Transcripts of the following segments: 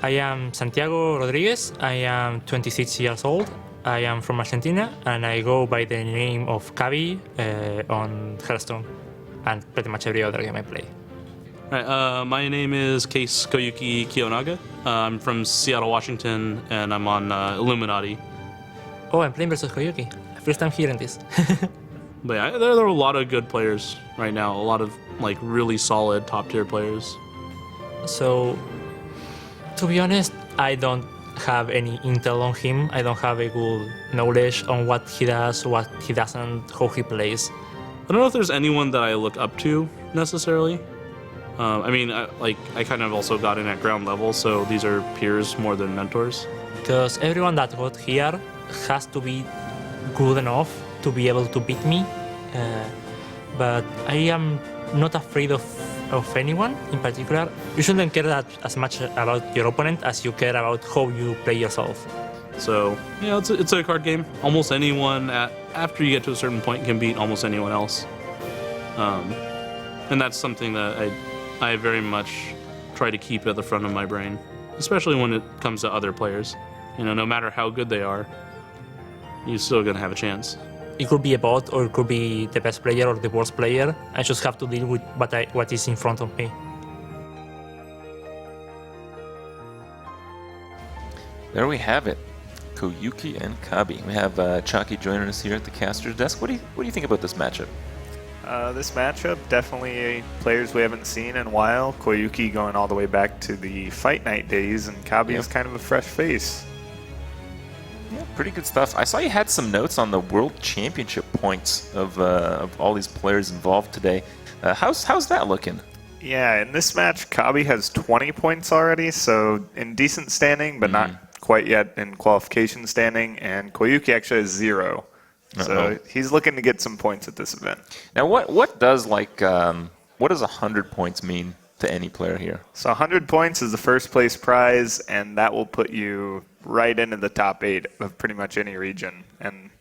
I am Santiago Rodriguez. I am 26 years old. I am from Argentina, and I go by the name of Kabi on Hearthstone and pretty much every other game I play. Right, my name is Koyuki Kiyonaga. I'm from Seattle, Washington, and I'm on Illuminati. Oh, I'm playing versus Koyuki. First time hearing this. But yeah, there are a lot of good players right now. A lot of like really solid top tier players. So, to be honest, I don't have any intel on him. I don't have a good knowledge on what he does, what he doesn't, how he plays. I don't know if there's anyone that I look up to necessarily. I kind of also got in at ground level, so these are peers more than mentors. Because everyone that got here has to be good enough to be able to beat me. But I am not afraid of anyone in particular. You shouldn't care that as much about your opponent as you care about how you play yourself. So yeah, it's a card game. Almost anyone after you get to a certain point can beat almost anyone else. And that's something that I very much try to keep at the front of my brain, especially when it comes to other players. You know, no matter how good they are, you're still gonna have a chance. It could be a bot, or it could be the best player or the worst player. I just have to deal with what is in front of me. There we have it. Koyuki and Kabi. We have Chalky joining us here at the caster's desk. What do you think about this matchup? This matchup, definitely players we haven't seen in a while. Koyuki going all the way back to the Fight Night days, and Kabi is kind of a fresh face. Yeah, pretty good stuff. I saw you had some notes on the World Championship points of all these players involved today. How's that looking? Yeah, in this match, Kabi has 20 points already, so in decent standing, but not quite yet in qualification standing, and Koyuki actually has 0. So he's looking to get some points at this event. Now, what does 100 points mean to any player here? So 100 points is the first place prize, and that will put you right into the top 8 of pretty much any region and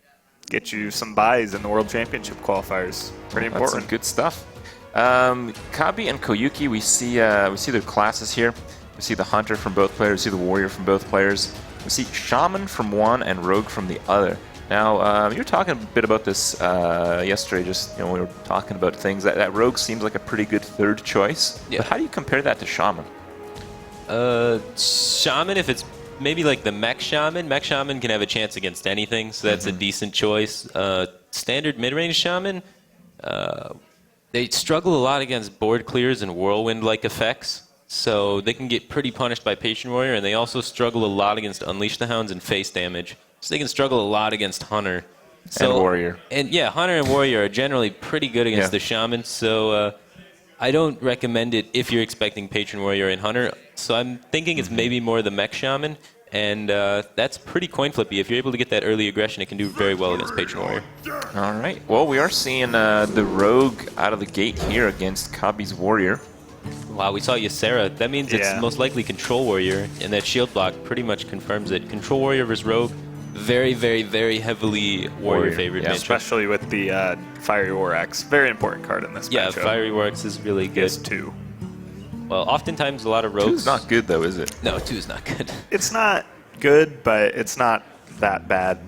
get you some buys in the World Championship qualifiers. Pretty important. That's some good stuff. Kabi and Koyuki, we see their classes here. We see the Hunter from both players. We see the Warrior from both players. We see Shaman from one and Rogue from the other. Now, you were talking a bit about this yesterday, just we were talking about things. That Rogue seems like a pretty good third choice. Yeah. But how do you compare that to Shaman? Shaman, if it's maybe like the Mech Shaman can have a chance against anything, so that's a decent choice. Standard mid-range Shaman, they struggle a lot against board clears and whirlwind-like effects, so they can get pretty punished by Patient Warrior, and they also struggle a lot against Unleash the Hounds and face damage. So they can struggle a lot against Hunter. And Warrior. And yeah, Hunter and Warrior are generally pretty good against the Shaman, so I don't recommend it if you're expecting Patron Warrior and Hunter. So I'm thinking it's maybe more the Mech Shaman, and that's pretty coin flippy. If you're able to get that early aggression, it can do very well against Patron Warrior. All right. Well, we are seeing the Rogue out of the gate here against Kabi's Warrior. Wow, we saw Ysera. That means it's most likely Control Warrior, and that shield block pretty much confirms it. Control Warrior versus Rogue. Very, very, very heavily Warrior favored matchup. Especially with the Fiery War Axe. Very important card in this matchup. Yeah, Fiery War Axe is really good. It's 2. Well, oftentimes a lot of rogues... 2's not good, though, is it? No, 2 is not good. It's not good, but it's not that bad,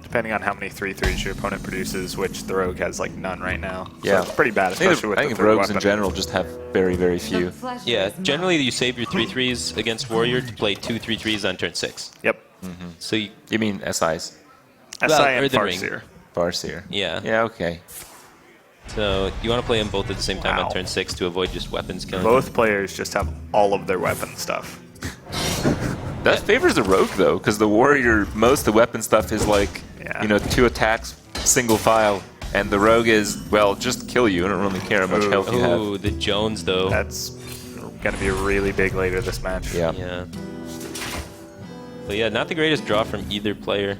depending on how many 3/3s your opponent produces, which the Rogue has like none right now. Yeah. So it's pretty bad, especially with the third rogues weapon. in general just have very, very few. Yeah, generally you save your 3/3s against Warrior to play 2 3/3s on turn 6. Yep. So you mean SIs? SI and Farseer. Farseer. Yeah. Yeah, okay. So you want to play them both at the same time on turn 6 to avoid just weapons killing. Both players just have all of their weapon stuff. That favors the Rogue, though, because the Warrior, most of the weapon stuff is like, 2 attacks, single file, and the Rogue is, well, just kill you. I don't really care how much health you have. Oh, the Jones, though. That's going to be really big later this match. Yeah. But yeah, not the greatest draw from either player.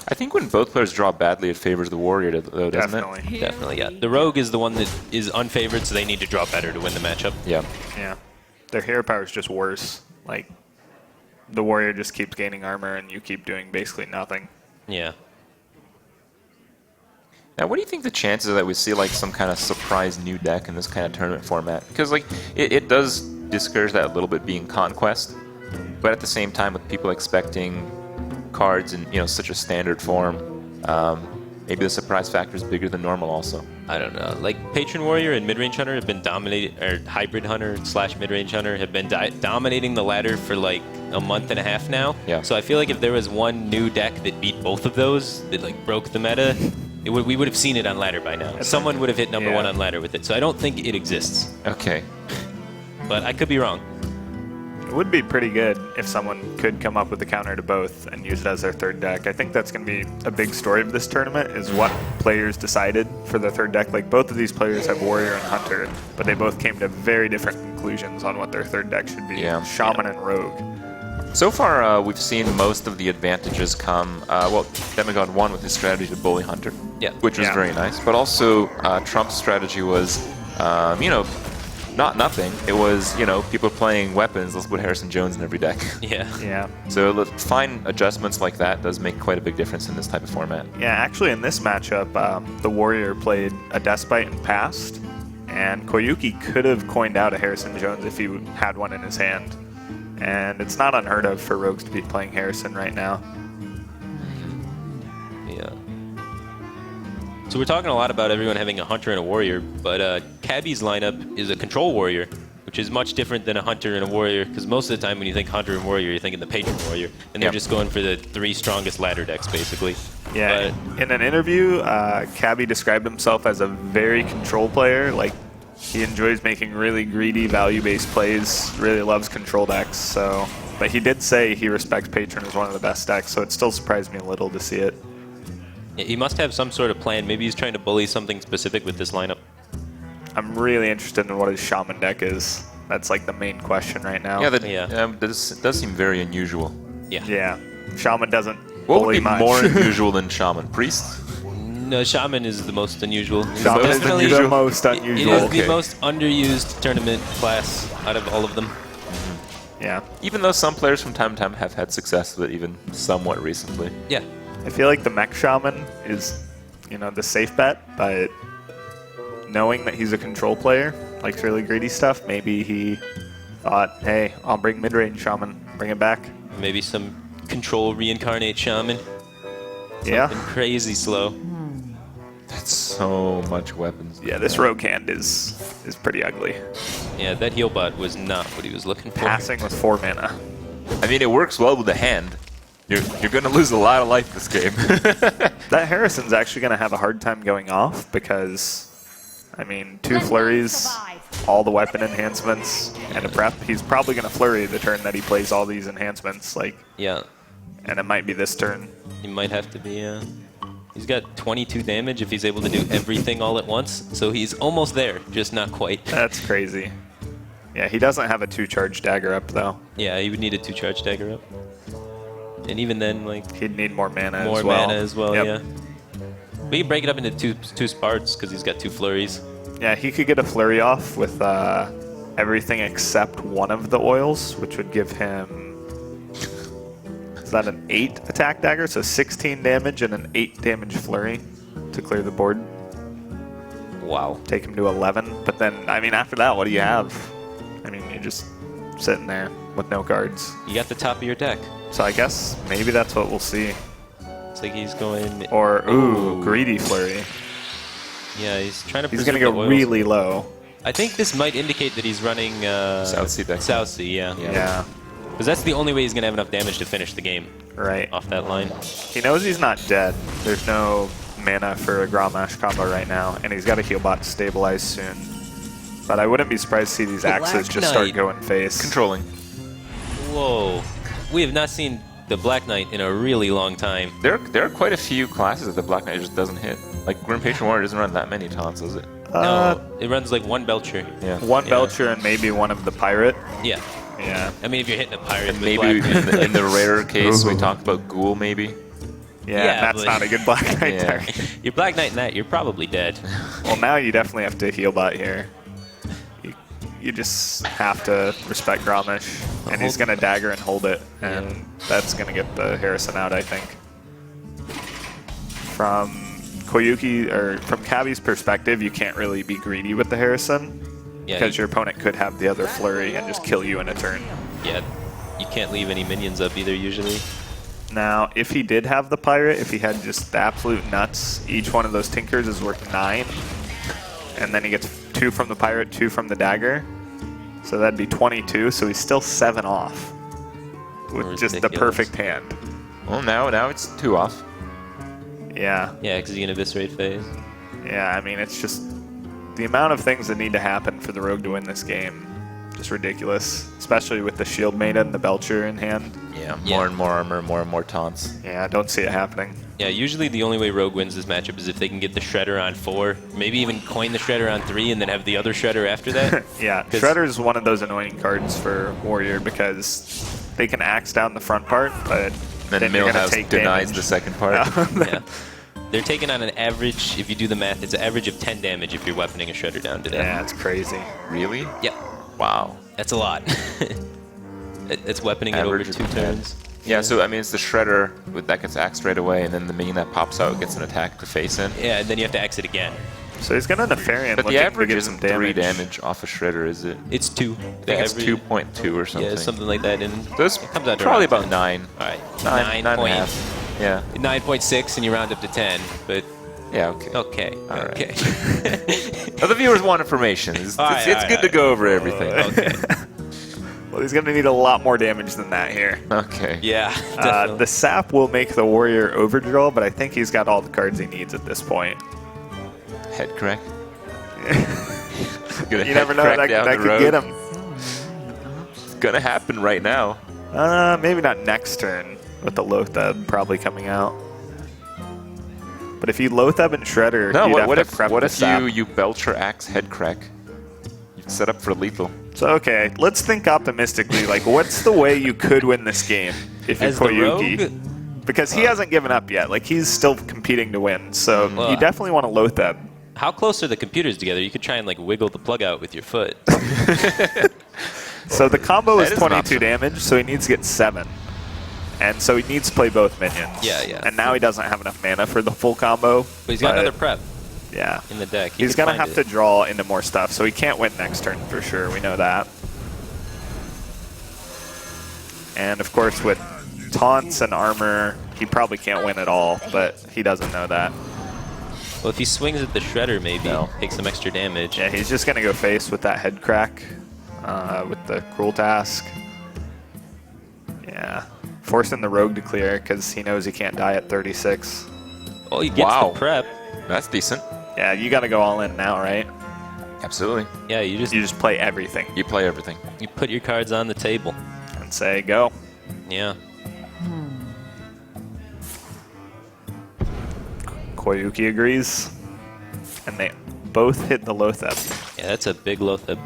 I think when both players draw badly, it favors the Warrior, though, doesn't it? Definitely, yeah. The Rogue is the one that is unfavored, so they need to draw better to win the matchup. Yeah. Yeah. Their hero power is just worse. Like, the Warrior just keeps gaining armor, and you keep doing basically nothing. Yeah. Now, what do you think the chances are that we see like some kind of surprise new deck in this kind of tournament format? Because like it does discourage that a little bit being Conquest. but at the same time, with people expecting cards in such a standard form, maybe the surprise factor is bigger than normal. Also, I don't know. Like Patron Warrior and Midrange Hunter have been dominating, or Hybrid Hunter / Midrange Hunter have been dominating the ladder for like a month and a half now. Yeah. So I feel like if there was one new deck that beat both of those, that like broke the meta, we would have seen it on ladder by now. Someone would have hit number 1 on ladder with it. So I don't think it exists. okay. But I could be wrong. It would be pretty good if someone could come up with a counter to both and use it as their third deck. I think that's going to be a big story of this tournament, is what players decided for their third deck. Like, both of these players have Warrior and Hunter, but they both came to very different conclusions on what their third deck should be. Yeah. Shaman and Rogue. So far, we've seen most of the advantages come. Well, Demigod won with his strategy to bully Hunter, which was very nice. But also, Trump's strategy was, not nothing. It was, people playing weapons. Let's put Harrison Jones in every deck. Yeah. So fine adjustments like that does make quite a big difference in this type of format. Yeah, actually in this matchup, the Warrior played a Despite and passed, and Koyuki could have coined out a Harrison Jones if he had one in his hand. And it's not unheard of for Rogues to be playing Harrison right now. Yeah. So we're talking a lot about everyone having a Hunter and a Warrior, but Kabi's lineup is a Control Warrior, which is much different than a Hunter and a Warrior, because most of the time when you think Hunter and Warrior, you're thinking the Patron Warrior, and they're just going for the 3 strongest ladder decks, basically. Yeah, But in an interview, Kabi described himself as a very control player. Like, he enjoys making really greedy, value-based plays, really loves control decks, so... But he did say he respects Patron as one of the best decks, so it still surprised me a little to see it. he must have some sort of plan. Maybe he's trying to bully something specific with this lineup. I'm really interested in what his Shaman deck is. That's like the main question right now. Yeah, that does seem very unusual. Yeah. Shaman doesn't What would bully be much. more unusual than Shaman? Priest? No, Shaman is the most unusual. Shaman is Definitely the most unusual. It is the most underused tournament class out of all of them. Yeah. Even though some players from time to time have had success with it, even somewhat recently. Yeah. I feel like the Mech Shaman is, the safe bet, but knowing that he's a control player, likes really greedy stuff, maybe he thought, hey, I'll bring mid-range Shaman, bring it back. Maybe some control reincarnate Shaman. Yeah. Something crazy slow. That's so much weapons. Yeah, this Rogue hand is pretty ugly. Yeah, that heal bot was not what he was looking for. Passing with 4 mana. I mean, it works well with the hand. You're going to lose a lot of life this game. That Harrison's actually going to have a hard time going off because, 2 flurries, all the weapon enhancements, and a prep. He's probably going to flurry the turn that he plays all these enhancements. Yeah. And it might be this turn. He might have to be, He's got 22 damage if he's able to do everything all at once, so he's almost there, just not quite. That's crazy. Yeah, he doesn't have a 2-charge dagger up, though. Yeah, he would need a 2-charge dagger up. And even then, he'd need more mana more as well. mana as well, Yep. yeah. We can break it up into two Sparts, because he's got 2 flurries. Yeah, he could get a flurry off with everything except one of the oils, which would give him... Is that an 8 attack dagger? So 16 damage and an 8 damage flurry to clear the board. Wow. Take him to 11. But then, after that, what do you have? You're just sitting there with no cards. You got the top of your deck. So I guess maybe that's what we'll see. It's like he's going... Or, greedy flurry. Yeah, he's trying to He's preserve going to the go oils. really low. I think this might indicate that he's running... South Sea deck. South Sea, yeah. Yeah. Because that's the only way he's going to have enough damage to finish the game. Right. Off that line. He knows he's not dead. There's no mana for a Grommash combo right now, and he's got a heal bot to stabilize soon. But I wouldn't be surprised to see these axes just start going face. Controlling. Whoa. We have not seen the Black Knight in a really long time. There are quite a few classes that the Black Knight just doesn't hit. Like, Grim Patron Warrior doesn't run that many taunts, does it? No, it runs like 1 Belcher. Yeah. One Belcher and maybe one of the Pirate. Yeah. Yeah. If you're hitting a pirate with Maybe Black Knight. in the rarer case, we talked about Ghoul, maybe. Yeah, that's but- not a good Black Knight Yeah. there. You're Black Knight in that, you're probably dead. Well, now you definitely have to heal bot here. You just have to respect Grommash, and he's going to dagger and hold it, and that's going to get the Harrison out, I think. From Koyuki, or from Kabi's perspective, you can't really be greedy with the Harrison, Yeah, because your opponent could have the other flurry and just kill you in a turn. Yeah. you can't leave any minions up either usually. Now, if he did have the pirate, if he had just the absolute nuts, each one of those tinkers is worth 9. And then he gets 2 from the pirate, 2 from the dagger. So that'd be 22, so he's still 7 off. With just the perfect hand. Well, now it's 2 off. Yeah. Yeah, because he can eviscerate phase. Yeah, I mean, it's just the amount of things that need to happen for the rogue to win this game. Just ridiculous, especially with the shield maiden, the belcher in hand. Yeah, more and more armor, more and more taunts. Yeah, I don't see it happening. Yeah, usually the only way Rogue wins this matchup is if they can get the Shredder on 4, maybe even coin the Shredder on 3 and then have the other Shredder after that. Yeah, Shredder is one of those annoying cards for Warrior because they can axe down the front part, but then you're going to take denies damage. the second part. Yeah. They're taking on an average, if you do the math, it's an average of 10 damage if you're weaponing a Shredder down to them. Yeah, it's crazy. Really? Yep. Wow. That's a lot. It's weaponing it over Average 2 of 10. turns. Yeah, so I mean, it's the Shredder that gets axed right away, and then the minion that pops out gets an attack to face in. Yeah, and then you have to exit again. So he's got a Nefarian But the looking to average get isn't some 3 damage. damage off a Shredder, is it? It's 2. I think it's 2.2 or something. Yeah, something like that. And So it's it comes out to probably around about 9. 10. All right, 9.5. Yeah. 9.6, and you round up to 10. But Yeah, okay. okay, All right. okay. Now, the viewers want information. It's good to go over everything. Okay. Well, he's going to need a lot more damage than that here. Okay. Yeah, definitely. The sap will make the Warrior overdraw, but I think he's got all the cards he needs at this point. Head crack. You never know, that could get him. It's gonna happen right now. Maybe not next turn with the Lotheb probably coming out. But if you Lotheb and Shredder, No, you'd have what to if prep the sap. you belcher axe head crack? You'd set up for lethal. So okay, let's think optimistically. Like, what's the way you could win this game if you're As the Koyuki? rogue? Because he hasn't given up yet. Like, he's still competing to win. So Well, you definitely want to Lotheb. How close are the computers together? You could try and like wiggle the plug out with your foot. So the combo That is is an 22 option. damage, so he needs to get 7. And so he needs to play both minions. Yeah, yeah. And now he doesn't have enough mana for the full combo. But he's got another prep Yeah. in the deck. He's going to have to draw into more stuff, so he can't win next turn for sure. We know that. And of course, with taunts and armor, he probably can't win at all, but he doesn't know that. Well, if he swings at the Shredder, maybe take some extra damage. Yeah, he's just going to go face with that head crack with the Cruel Task. Yeah. Forcing the Rogue to clear because he knows he can't die at 36. Oh, he gets the prep. That's decent. Yeah, you got to go all in now, right? Absolutely. Yeah, you You just play everything You play everything. you put your cards on the table. and say, go. Yeah. Koyuki agrees. And they both hit the Lotheb. Yeah, that's a big Lotheb.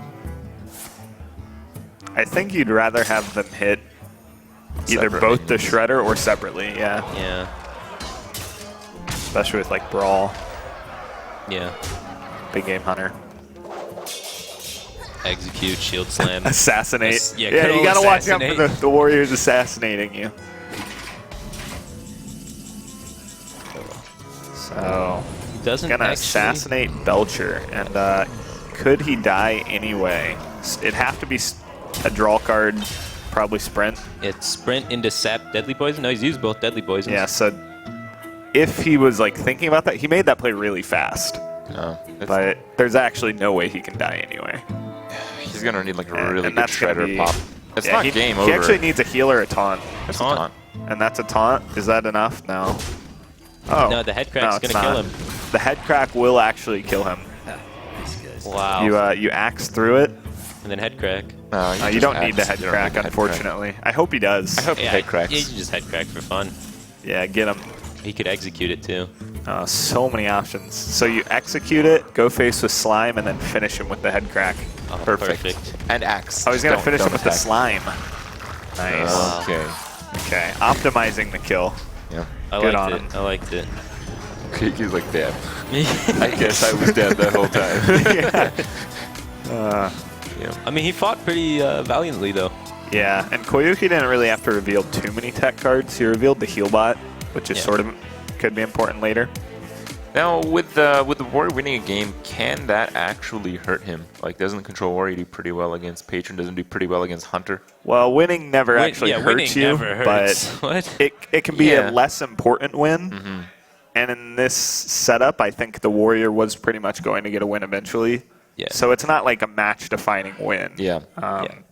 I think you'd rather have them hit either Separate both the minions. Shredder or separately, yeah. Yeah. Especially with like Brawl, Yeah. Big Game Hunter. Execute, shield slam. Assassinate. Yeah, Yeah, good you old gotta watch out for assassinate. the Warriors assassinating you. So, Doesn't gonna actually, assassinate Belcher, and could he die anyway? It'd have to be a draw card, probably Sprint. It's sprint into sap deadly poison. No, he's used both deadly poisons. Yeah, so if he was like thinking about that, he made that play really fast. No. But there's actually no way he can die anyway. He's gonna need like a And- really and good that's gonna Shredder be- pop. It's Yeah, not he, game he over. actually needs a heal or a taunt. It's a Taunt. taunt. And that's a taunt? Is that enough? No. Oh. No, the head crack's it's gonna kill not. him. The head crack will actually kill him. Wow. You axe through it. And then head crack. No, You just don't need the axe. head You don't crack, need the head unfortunately. I hope he does. I hope he head cracks. Yeah, you can just head crack for fun. Yeah, get him. He could execute it too. So many options. So you execute it, go face with slime, and then finish him with the head crack. Oh, Perfect. And axe. Oh, he's going to Don't- finish him don't with the attack. slime. Nice. Okay. Okay, optimizing the kill. Yeah. I Good liked on it. him. I liked it. He's like, damn. I guess I was dead that whole time. I mean, he fought pretty valiantly though. Yeah, and Koyuki didn't really have to reveal too many tech cards. He revealed the heal bot, which is Yeah. sort of could be important later. Now, with the Warrior winning a game, can that actually hurt him? Like, doesn't Control Warrior do pretty well against Patron? Doesn't do pretty well against Hunter? Well, winning never actually yeah, hurts winning you, never hurts. but What? it can be Yeah. a less important win. And in this setup, I think the Warrior was pretty much going to get a win eventually. Yeah. So it's not like a match-defining win. Yeah.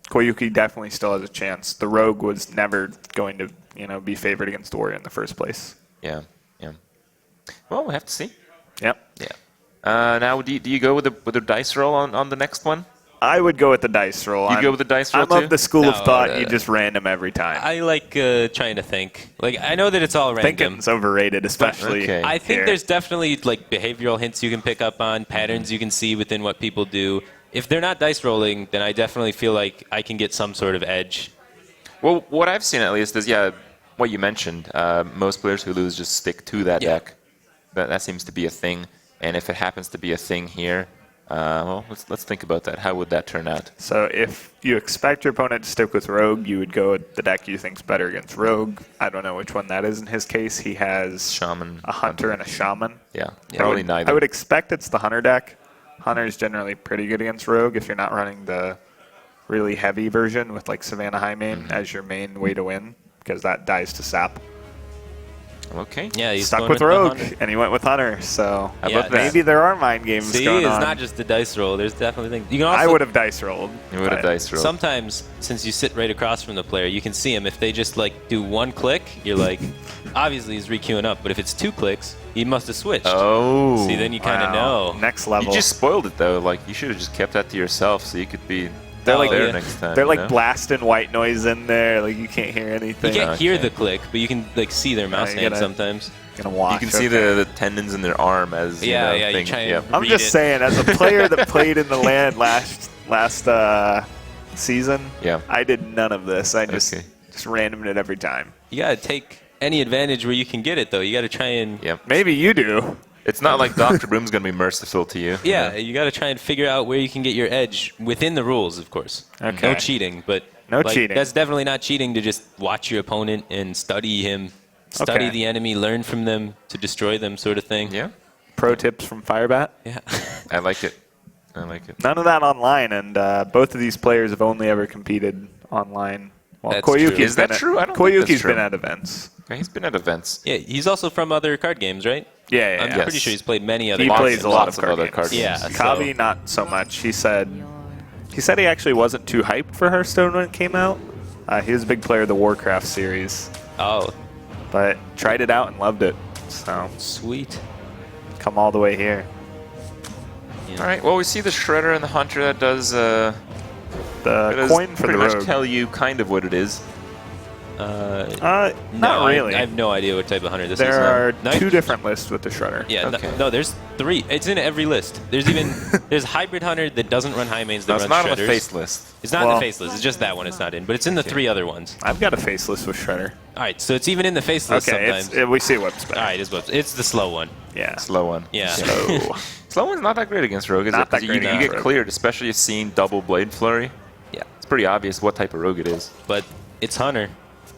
Koyuki definitely still has a chance. The Rogue was never going to, be favored against the Warrior in the first place. Yeah. Well, we have to see. Yep. Yeah. Now, do you go with the dice roll on the next one? I would go with the dice roll. You go with the dice roll I'm too? of the school of No, thought you just random every time. I like trying to think. Like, I know that it's all random. Thinking's overrated, especially Okay. I think here. there's definitely like behavioral hints you can pick up on, patterns you can see within what people do. If they're not dice rolling, then I definitely feel like I can get some sort of edge. Well, what I've seen at least is, what you mentioned. Most players who lose just stick to that Yeah. deck. That seems to be a thing. And if it happens to be a thing here, well, let's think about that. How would that turn out? So if you expect your opponent to stick with Rogue, you would go with the deck you think's better against Rogue. I don't know which one that is in his case. He has Shaman, a Hunter, and a Shaman. Yeah, probably neither. I would expect it's the Hunter deck. Hunter is generally pretty good against Rogue if you're not running the really heavy version with like Savannah Highmane as your main way to win, because that dies to sap. Okay. Yeah, he's Stuck going with the Rogue, Hunter. and he went with Hunter. So How Yeah, about that? maybe there are mind games See, going it's on. not just the dice roll. There's definitely things. You can also, I would have dice rolled. You would have but dice rolled. sometimes, since you sit right across from the player, you can see him. If they just like do one click, you're like, obviously he's requeuing up. But if it's 2 clicks, he must have switched. Oh. See, then you kind of Wow. know. Next You level. just spoiled it though. Like you should have just kept that to yourself so you could be They're like- there yeah. next time. They're you like know? blasting white noise in there. Like you can't hear anything. You can't hear Okay. the click, but you can like see their mouse you hand gotta- sometimes. Gonna watch. You can see okay. the tendons in their arm as Yeah, you know, yeah, you thing. try and- Yep. I'm read just it. saying, as a player that played in the LAN last season, Yeah. I did none of this. I just Okay. randomed it every time. You gotta take any advantage where you can get it, though. You gotta try and Yep. Maybe you do. It's not like Dr. Broom's gonna be merciful to you. yeah, you gotta try and figure out where you can get your edge within the rules, of course. Okay. No cheating, but No like, cheating. That's definitely not cheating to just watch your opponent and study him, study Okay. the enemy, learn from them to destroy them, sort of thing. Yeah. Pro tips from Firebat. Yeah. I like it. I like it. None of that online, and both of these players have only ever competed online. Well, That's true. Koyuki's Is that been at- true? I don't think that's Koyuki's true. been at events. Okay, he's been at events. Yeah, he's also from other card games, right? Yeah, I'm yeah. pretty sure he's played many other He card plays games. a lot Lots of of card other games. card games. Yeah, Kabi, not so much. He said he actually wasn't too hyped for Hearthstone when it came out. He was a big player of the Warcraft series, Oh, but tried it out and loved it. So sweet. come all the way here. All right. Well, we see the Shredder and the Hunter. That does. That The does coin for pretty the much rogue. tell you kind of what it is. Not No, really. I have no idea what type of hunter this is. There are Knife- 2 different lists with the Shredder. Yeah, Okay. no, there's 3. It's in every list. There's even there's hybrid hunter that doesn't run high mains that No, it's runs not on the shredders. face list. It's not in Well- the face list. It's just that one. It's not in, but it's in the 3 other ones. I've got a faceless with Shredder. All right, so it's even in the face list Okay, sometimes. we see what's better. All right, it's the slow one. Yeah. Slow one. Yeah. So Slow one's not that great against Rogue, is Not it? 'Cause that you, great you against get Rogue. cleared, especially if seeing double Blade Flurry. Yeah, It's pretty obvious what type of Rogue it is. but it's hunter.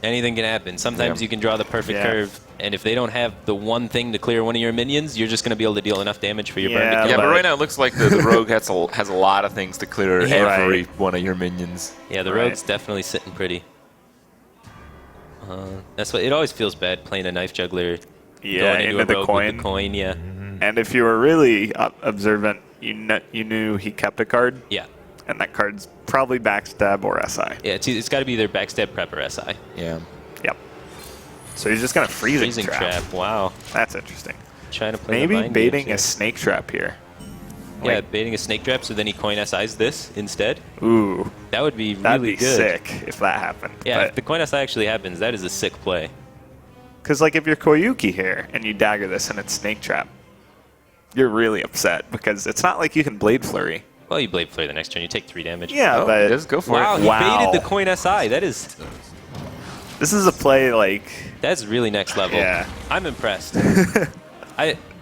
Anything can happen. Sometimes Yeah. you can draw the perfect Yeah. curve, and if they don't have the one thing to clear one of your minions, you're just going to be able to deal enough damage for your burn to Yeah, kill Yeah, it. but but- right now it looks like the Rogue has a lot of things to clear Yeah. every Right. one of your minions. Yeah, the Right. rogue's definitely sitting pretty. That's what it always feels bad playing a knife juggler. yeah, going into into a the rogue coin. with the coin. Yeah, And if you were really observant, you knew he kept a card, yeah, and that card's probably backstab or SI. yeah. It's got to be either backstab, prep, or SI. Yeah. Yep. So he's just gonna freezing trap. trap. Wow, That's interesting. trying to play the Maybe mind baiting a games snake trap here. here. Yeah, baiting a snake trap, so then he coin SIs this instead. Ooh, That would be that'd really be good. sick if that happened. Yeah, if the coin SI actually happens, that is a sick play. Because like if you're Koyuki here and you dagger this and it's snake trap, you're really upset because it's not like you can blade flurry. Well, you blade flare the next turn, you take 3 damage. Yeah, Oh, but just go for Wow, it. he Wow. baited the coin SI. this is a play like That's really next level. Yeah. I'm impressed.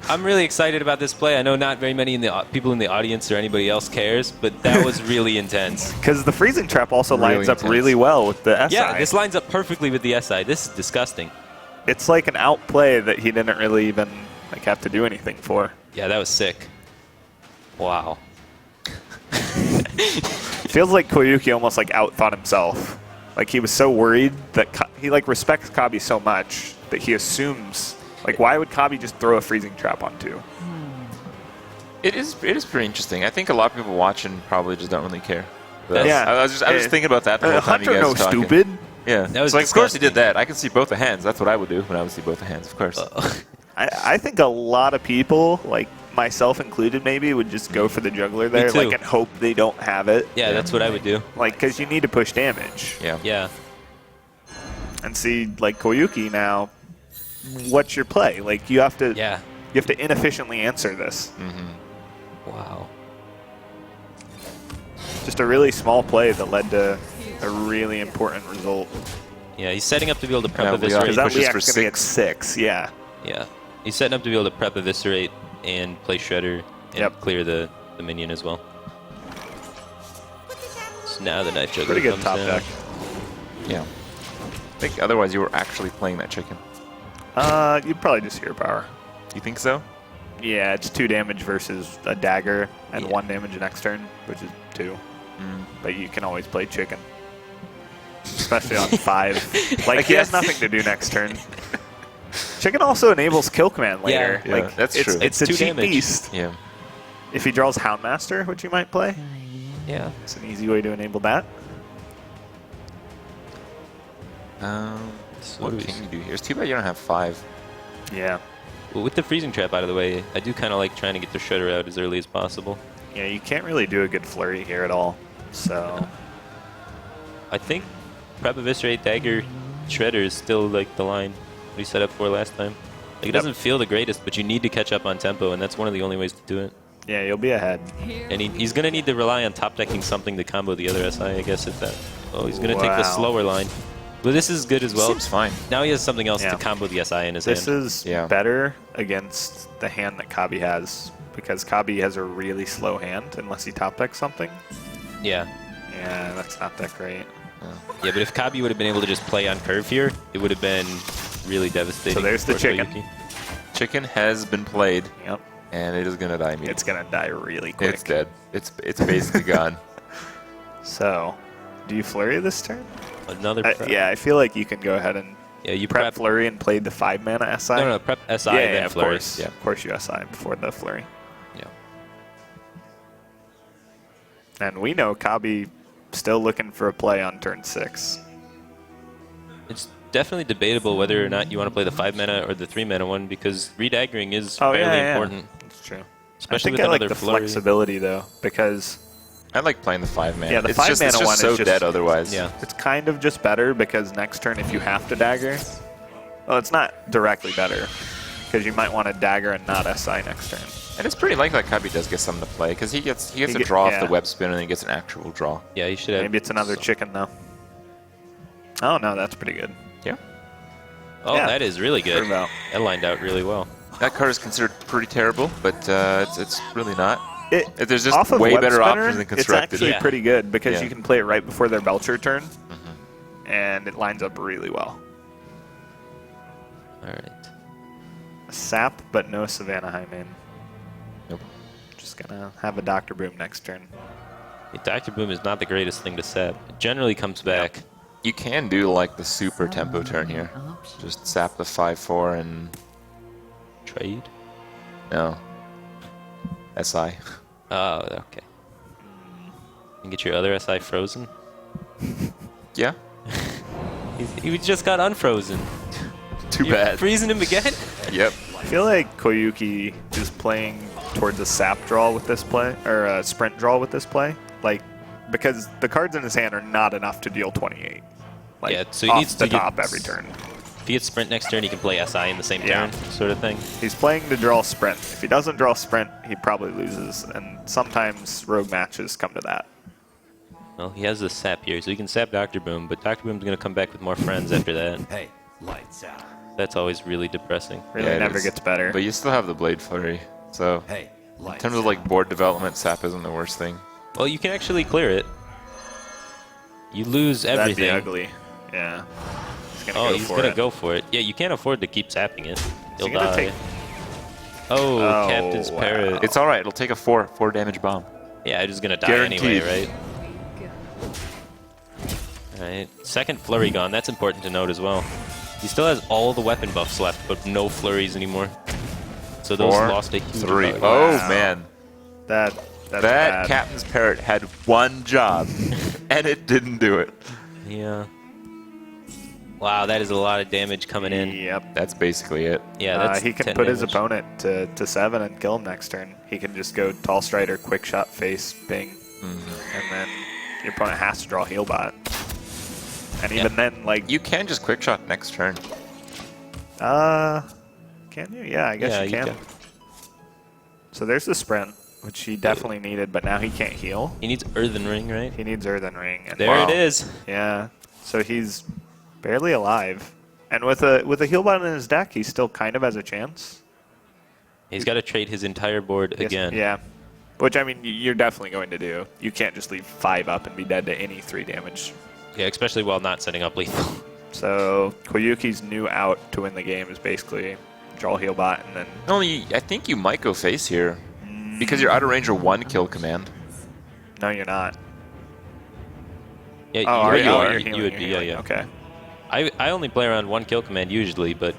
I'm really excited about this play. I know not very many people in the audience or anybody else cares, but that was really intense. because the freezing trap also Really lines up intense. really well with the SI. Yeah, this lines up perfectly with the SI. This is disgusting. It's like an outplay that he didn't really even like have to do anything for. Yeah, that was sick. Wow. Feels like Koyuki almost like outthought himself. Like he was so worried that he like respects Kabi so much that he assumes like why would Kabi just throw a freezing trap on 2? It is pretty interesting. I think a lot of people watching probably just don't really care. But Yeah. I was just thinking about that the whole time you Hunter guys no were talking. stupid. Yeah. That was so like, of course he did disgusting. that. I can see both the hands. That's what I would do when I would see both the hands, of course. I think a lot of people, like myself included, maybe would just go for the juggler there, too. like and hope they don't have it. Yeah, that's what I would do. Like because you need to push damage. Yeah. Yeah. And see, like Koyuki now, what's your play? Like you have to Yeah. inefficiently answer this. Wow. Just a really small play that led to a really important result. Yeah, he's setting up to be able to prep Yeah, eviscerate. Because that pushes for Liak's going to get 6, yeah. Yeah. He's setting up to be able to prep eviscerate and play shredder and Yep. clear the minion as well. So now the knife juggler Pretty good comes top down. deck. Yeah. I think otherwise you were actually playing that chicken. You'd probably just hero power. You think so? Yeah, it's 2 damage versus a dagger and Yeah. 1 damage next turn, which is 2. But you can always play chicken. Especially on 5. Like, he has nothing to do next turn. Chicken also enables kill command later. Yeah, like, that's it's, true. It's a It's 2 cheap damage. beast. Yeah. If he draws Houndmaster, which you might play, Yeah. it's an easy way to enable that. So What what do can we- you do here? It's too bad you don't have 5. Yeah. Well, with the freezing trap out of the way, I do kind of like trying to get the shredder out as early as possible. Yeah, you can't really do a good flurry here at all. So, I think prep eviscerate dagger shredder is still like the line we set up for last time. Like it doesn't feel the greatest, but you need to catch up on tempo, and that's one of the only ways to do it. yeah, you'll be ahead. And he's going to need to rely on top decking something to combo the other SI, I guess, if that. Oh, he's going to take the Wow. slower line. But this is good as well. Seems fine. Now he has something else Yeah. to combo the SI in his This hand. is Yeah. better against the hand that Kabi has, because Kabi has a really slow hand unless he top decks something. Yeah. Yeah, that's not that great. Yeah, but if Kabi would have been able to just play on curve here, it would have been really devastating. So there's the for chicken. Koyuki. Chicken has been played, Yep. and it is going to die immediately. It's going to die really quick. It's dead. It's basically gone. So, do you flurry this turn? Another prep. Yeah, I feel like you can go ahead and Yeah, you prep prep. flurry and play the 5 mana SI. No, prep SI, yeah, then of flurry. course. Yeah. Of course you SI before the flurry. Yeah. And we know Kabi still looking for a play on turn 6. It's definitely debatable whether or not you want to play the 5 mana or the 3 mana one, because redaggering is Oh, fairly yeah. important. That's true. Especially I with think I like another the flurry. flexibility though, because I like playing the 5 mana. Yeah, the it's 5 just, mana it's just one so is just dead otherwise. Yeah. it's kind of just better because next turn if you have to dagger, well, it's not directly better because you might want to dagger and not SI next turn. And it's pretty likely that Kabi does get something to play because he gets a get- draw off yeah. the web spin and then he gets an actual draw. Yeah, you should have. Maybe it's another chicken though. Oh no, that's pretty good. Yeah. Oh, Yeah. that is really good. Prove out. That lined out really well. That card is considered pretty terrible, but it's really not. There's just Off of way web better spinner, options than constructed. It's actually Yeah. pretty good because Yeah. you can play it right before their Belcher turn, and it lines up really well. All right. Sap, but no Savannah High main. Nope. Just gonna have a Dr. Boom next turn. Dr. Boom is not the greatest thing to sap. It generally comes back. You can do like the super tempo turn here. Just sap the 5/4 and Trade. no. SI. Oh, okay. And get your other SI frozen. Yeah. He just got unfrozen. Too You're bad. freezing him again? Yep. I feel like Koyuki is playing towards a sap draw with this play, or a sprint draw with this play. Like, because the cards in his hand are not enough to deal 28. Like, Yeah, so he off needs the to get top every turn. If he gets sprint next turn, he can play SI in the same Yeah. turn, sort of thing. He's playing to draw sprint. If he doesn't draw sprint, he probably loses, and sometimes rogue matches come to that. Well, he has the sap here, so he can sap Dr. Boom, but Dr. Boom's going to come back with more friends after that. Hey, lights out. That's always really depressing. Really Yeah, it never is. gets better. But you still have the Blade Flurry. So Hey, in lights terms of like board development, sap isn't the worst thing. Well, you can actually clear it. You lose That'd everything. be ugly. Yeah. He's gonna Oh, go he's for going to it. go for it. Yeah, you can't afford to keep sapping it. He'll he gonna die. take- Oh, Captain's wow. Parrot. It's all right. It'll take a 4 damage bomb. Yeah, I'm just gonna die Guaranteed. anyway, right? Alright, second flurry gone. That's important to note as well. He still has all the weapon buffs left, but no flurries anymore. So those 4, lost a huge 3. value. Oh, Wow. man. That's That bad. Captain's Parrot had one job, and it didn't do it. Yeah. Wow, that is a lot of damage coming in. Yep. That's basically it. Yeah, that's He can 10 put his damage. opponent to 7 and kill him next turn. He can just go Tall Strider, Quick Shot, Face, Bing, and then your opponent has to draw Heal Bot. And even then, like, You can just quick shot next turn. can you? Yeah, I guess Yeah, you you can. So there's the sprint, which he definitely needed, but now he can't heal. He needs Earthen Ring, right? He needs Earthen Ring. And There Wow. it is. Yeah. So he's barely alive. And with a heal bot in his deck, he still kind of has a chance. He's got to trade his entire board Yes, again. Yeah. Which, I mean, you're definitely going to do. You can't just leave 5 up and be dead to any 3 damage. Yeah, especially while not setting up lethal. So Koyuki's new out to win the game is basically draw heal bot and then... Only, I think you might go face here, because you're out of range of 1 kill command. No, you're not. Yeah, Oh, you, are you you? are. You're You healing, would you're be, healing. yeah. Okay. I only play around 1 kill command usually, but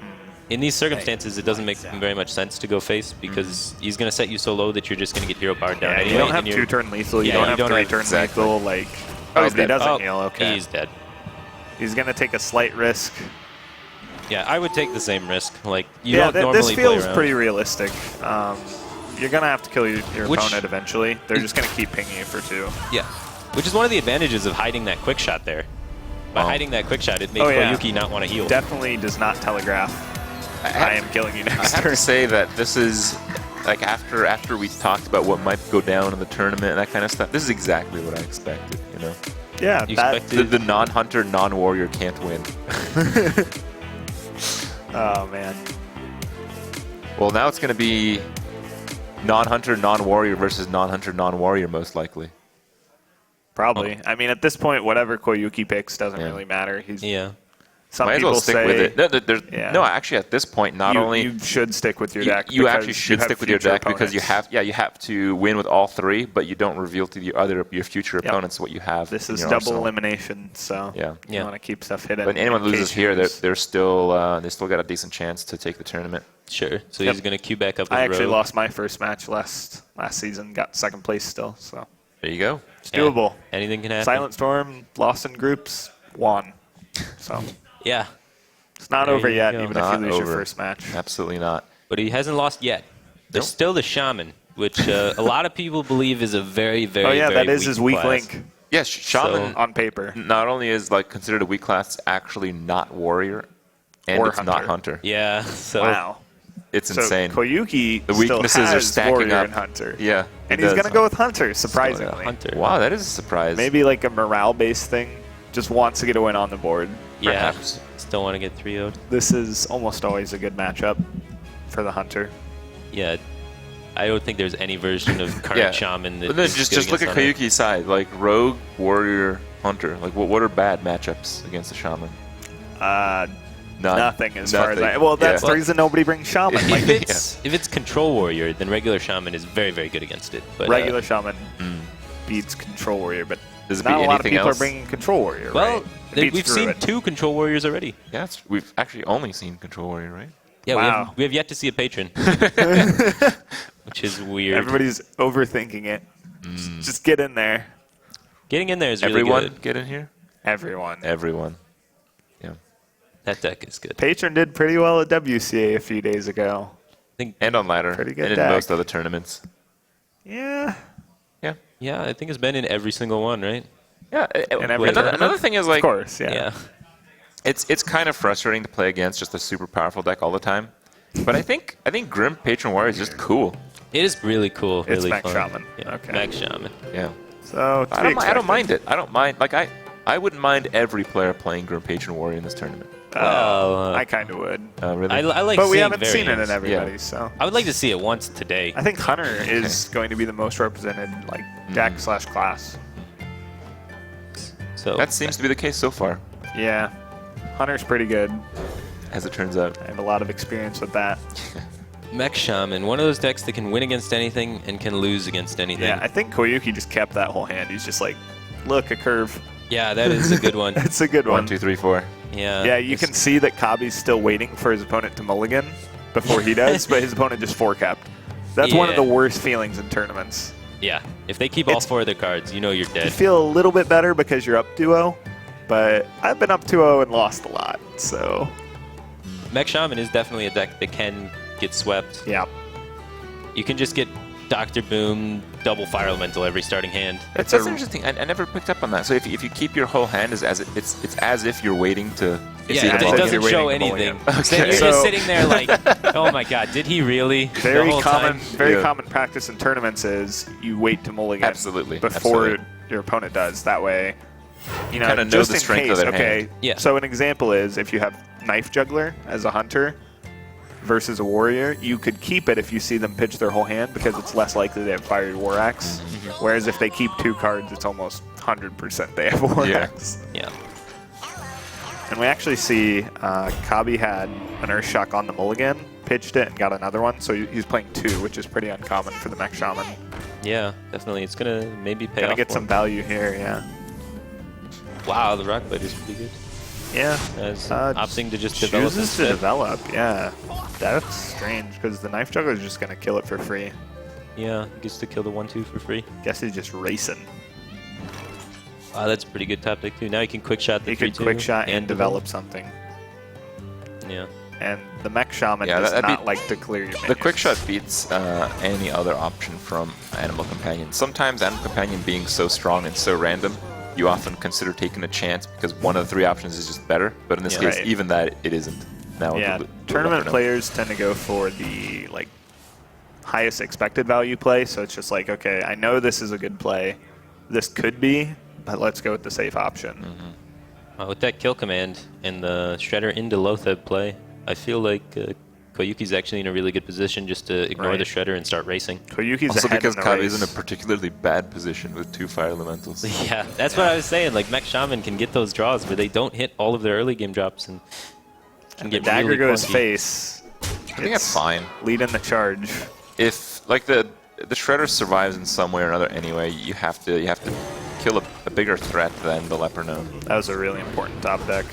in these circumstances, it doesn't make very much sense to go face because he's going to set you so low that you're just going to get hero powered down Yeah, anyway. you don't have and you're- 2-turn lethal. You Yeah, don't you have don't have- 3-turn exactly. lethal. Like, Oh, he's but he dead. doesn't heal. Okay. He's dead. He's going to take a slight risk. Yeah, I would take the same risk. Like, you Yeah, don't normally this feels play around. pretty realistic. You're going to have to kill your Which- opponent eventually. They're just going to keep pinging you for 2. Yeah, which is one of the advantages of hiding that quick shot there. By hiding that quick shot, it makes Oh, yeah. Koyuki not want to heal. Definitely does not telegraph. I am killing you I next have turn. to say that this is, like, after we talked about what might go down in the tournament and that kind of stuff, this is exactly what I expected, you know? Yeah, You that, expected- The non-hunter, non-warrior can't win. oh man. Well, now it's going to be non-hunter, non-warrior versus non-hunter, non-warrior, most likely. Probably. I mean, at this point, whatever Koyuki picks doesn't Yeah. really matter. He's Yeah. some Might as people well stick say with it. No, Yeah. no, actually, at this point, not you, only you should stick with your you, deck. you because actually should have stick with your future deck because you opponents. have have to win with all 3, but you don't reveal to your future Yep. opponents what you have. This in is your double arsenal. elimination, so Yeah. you Yeah. want to keep stuff hidden. When anyone in loses case here, you they're, lose. they're still they still got a decent chance to take the tournament. Sure. So Yep. he's going to queue back up with I actually Rogue. lost my first match last season. Got second place still, so There you go. it's Yeah. doable. Anything can happen. Silent Storm lost in groups, won. So Yeah. it's not There over you yet, go. even if Not you lose over. your first match. Absolutely not. But he hasn't lost yet. There's Nope. still the Shaman, which a lot of people believe is a very, very, Oh yeah, very that is his weak class. link Yes, Shaman So- on paper. not only is like considered a weak class, it's actually not warrior, and Or it's not hunter. hunter. Yeah. So Wow. It's So insane. Koyuki The still weaknesses are has stacking Warrior up. and Hunter. Yeah, And he he's does. going to go with Hunter, surprisingly. Hunter. Wow, that is a surprise. Maybe like a morale-based thing. Just wants to get a win on the board. Yeah. Perhaps. Still want to get 3-0'd. This is almost always a good matchup for the Hunter. Yeah. I don't think there's any version of current Yeah. Shaman that But then is just good look at against Hunter. Koyuki's side, like rogue, warrior, hunter. Like what are bad matchups against the shaman? None. Nothing as far as Nothing. I... Well, that's Yeah. the reason nobody brings Shaman. Like, If it's Control Warrior, then regular Shaman is very, very good against it. But regular Shaman beats Control Warrior, but Does it not beat a lot of anything people else? are bringing Control Warrior, well, right? It beats we've seen Druid. 2 Control Warriors already. Yeah, we've actually only seen control warrior, right? Yeah, Wow. we have yet to see a patron, which is weird. Everybody's overthinking it. Just get in there. Getting in there is really Everyone good. get in here. Everyone. Everyone. Yeah. That deck is good. Patron did pretty well at WCA a few days ago. I think, And on ladder. Pretty good and in deck. most other tournaments. Yeah. Yeah. yeah, I think it's been in every single one, right? Yeah. And every Another tournament? thing is Of like course, yeah. Yeah. it's kind of frustrating to play against just a super powerful deck all the time. But I think Grim Patron Warrior is just cool. It is really cool. It's really Max fun. Shaman. Yeah, Okay. Max Shaman. Yeah. So, to I be don't mind expected. it. I don't mind. Like I wouldn't mind every player playing Grim Patron Warrior in this tournament. Well, I kind of would. Really? I like But we seeing haven't seen it in variants. everybody, so. I would like to see it once today. I think Hunter is going to be the most represented, like, deck / class. So That seems to be the case so far, Yeah. Hunter's pretty good. as it turns out. I have a lot of experience with that. Mech Shaman, one of those decks that can win against anything and can lose against anything. Yeah, I think Koyuki just kept that whole hand. He's just like, look, a curve. Yeah, that is a good one. It's a good one. 1, 2, 3, 4. Yeah. Yeah, you can see that Kabi's still waiting for his opponent to mulligan before he does, but his opponent just 4-capped. That's one of Yeah. the worst feelings in tournaments. Yeah. If they keep all 4 of their cards, you know you're You dead. feel a little bit better because you're up 2-0, but I've been up 2-0 and lost a lot, so Mech Shaman is definitely a deck that can get swept. yeah. You can just get Dr. Boom, double Fire Elemental every starting hand. That's interesting. I never picked up on that. So if you keep your whole hand, it's as if you're waiting to. Yeah, Yeah, it it's doesn't like show you're waiting to anything. mulligan. So then you're So- just sitting there like, oh my god, did he really? The Very whole common, time? very Yeah. common practice in tournaments is you wait to mulligan Absolutely, before absolutely. your opponent does. That way, you know, kinda know just the in strength case. of their Okay, hand. Yeah. So an example is if you have Knife Juggler as a hunter versus a warrior, you could keep it if you see them pitch their whole hand because it's less likely they have Fiery War Axe. Whereas if they keep 2 cards, it's almost 100% they have War Yeah. Axe. Yeah. And we actually see Kabi had an Earthshock on the mulligan, pitched it, and got another one. So he's playing 2, which is pretty uncommon for the Mech Shaman. Yeah, definitely. It's gonna maybe pay Gonna off get for some him. value here, yeah. Wow, the Rock Blade is pretty good. Yeah. As opting to just develop chooses to instead. develop, yeah. That's strange, because the Knife Juggler is just gonna kill it for free. Yeah, gets to kill the 1/2 for free. Guess he's just racing. Wow, that's a pretty good top deck too. Now you can quick shot the He 3/2 could quick shot and develop something. Yeah. And the Mech Shaman Yeah, does that'd not be- like to clear your The minions. quick shot beats any other option from Animal Companion. Sometimes Animal Companion being so strong and so random, you often consider taking a chance because one of the 3 options is just better. But in this Yeah. case, Right. even that it isn't. Now Yeah, the tournament Leopard- players tend to go for the highest expected value play, so it's just like, okay, I know this is a good play. This could be, but let's go with the safe option. With that kill command and the Shredder into Lotheb play, I feel like Koyuki's actually in a really good position just to ignore Right. the Shredder and start racing. Koyuki's Also ahead because in the Kabi race. is in a particularly bad position with 2 Fire Elementals. Yeah, that's what I was saying. Like, Mech Shaman can get those draws where they don't hit all of their early game drops and can the get dagger really goes clunky. face. I think that's fine. Lead in the charge. If the Shredder survives in some way or another anyway, you have to kill a bigger threat than the Leper Gnome. That was a really important top deck.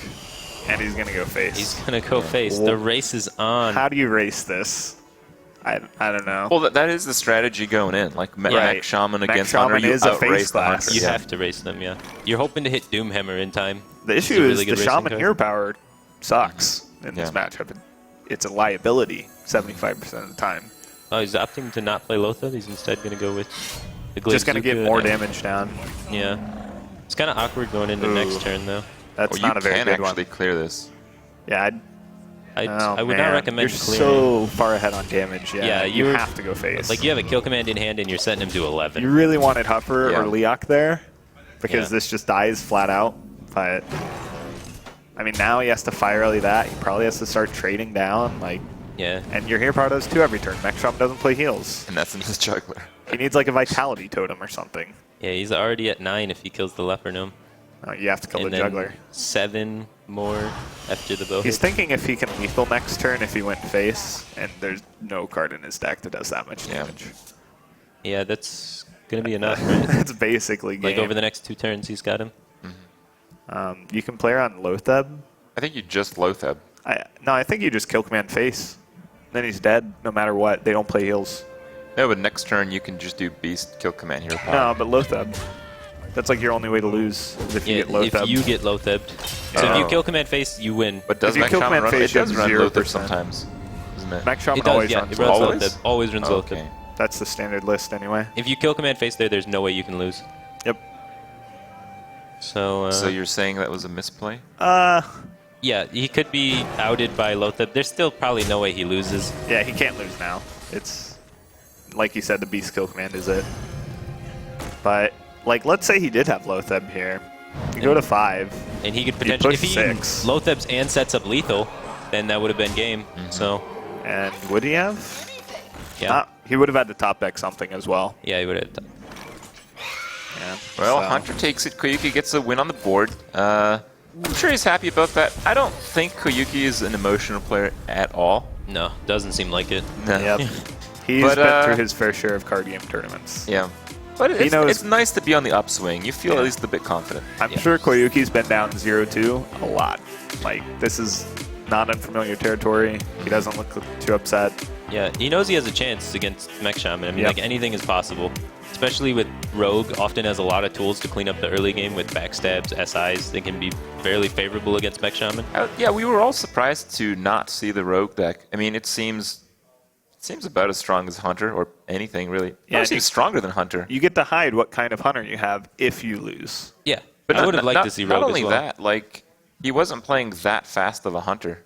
And he's going to go face. He's going to go face. The race is on. How do you race this? I don't know. Well, that is the strategy going in. Like Mech Right. Shaman Mech against Shaman Hunter, you is a face outrace the class. Hunter. You Yeah. have to race them, yeah. You're hoping to hit Doomhammer in time. The It's a issue really is good the racing Shaman card. hero power sucks in this Yeah. matchup. It's a liability 75% of the time. Oh, he's opting to not play Lotheb. He's instead going to go with the Just going to get Glazuka more and- damage down. Yeah. It's kind of awkward going into Ooh. next turn, though. That's Or not you a very can good actually one. clear this. Yeah, I would not man. recommend You're clearing. so far ahead on damage. Yeah, Yeah, you you're- have to go face. Like, you have a kill command in hand and you're setting him to 11. You really wanted Huffer Yeah. or Leok there because Yeah. this just dies flat out. But I mean, now he has to fire early that. He probably has to start trading down. Yeah. And your hero power does 2 every turn. Mech Shaman doesn't play heals. And that's in his juggler. He needs like a Vitality Totem or something. Yeah, he's already at 9 if he kills the Leper Gnome. You have to kill And the then Juggler. 7 more after the bow He's hit. thinking if he can lethal next turn if he went face, and there's no card in his deck that does that much Yeah. damage. Yeah, that's going to be enough, right? That's basically game. Like, over the next 2 turns, he's got him. You can play her on Lotheb. I think you just Lotheb. No, I think you just kill command face. Then he's dead no matter what. They don't play heals. No, but next turn you can just do Beast, kill command hero power. No, but Lotheb. That's like your only way to lose is if you Yeah, get Lotheb. if you get Lothebbed. So if you Oh. kill command face, you win. But does If you Mech kill Shaman command run? face, It does you run have Lotheb 0%. sometimes, doesn't it? Mech Shaman It does, always yeah. runs It runs Always? Lotheb. Always runs Okay. Lotheb. That's the standard list anyway. If you kill command face there's no way you can lose. Yep. So, So you're saying that was a misplay? yeah, he could be outed by Lotheb. There's still probably no way he loses. Yeah, he can't lose now. It's like you said, the beast kill command is it. But like, let's say he did have Lotheb here. You go to 5. And he could potentially, push if he 6. Lothebs and sets up lethal, then that would have been game. So, And would he have? yeah. He would have had to top deck something as well. Yeah, he would have. Yeah. Well, so- Hunter takes it. Koyuki gets a win on the board. I'm sure he's happy about that. I don't think Koyuki is an emotional player at all. No, doesn't seem like it. No. Yep. He's been through his fair share of card game tournaments. Yeah. But He knows- it's nice to be on the upswing. You feel at least a bit confident. I'm sure Koyuki's been down 0-2 a lot. Like, this is not unfamiliar territory. He doesn't look too upset. Yeah, he knows he has a chance against Mech Shaman. I mean, Yep. like, anything is possible. Especially with Rogue, often has a lot of tools to clean up the early game with backstabs, SIs. They can be fairly favorable against Mech Shaman. Yeah, we were all surprised to not see the Rogue deck. I mean, it seems about as strong as Hunter or anything, really. Yeah, It seems stronger than Hunter. You get to hide what kind of hunter you have if you lose. Yeah, But I would have liked to see Rogue not only as well. that, like, he wasn't playing that fast of a Hunter.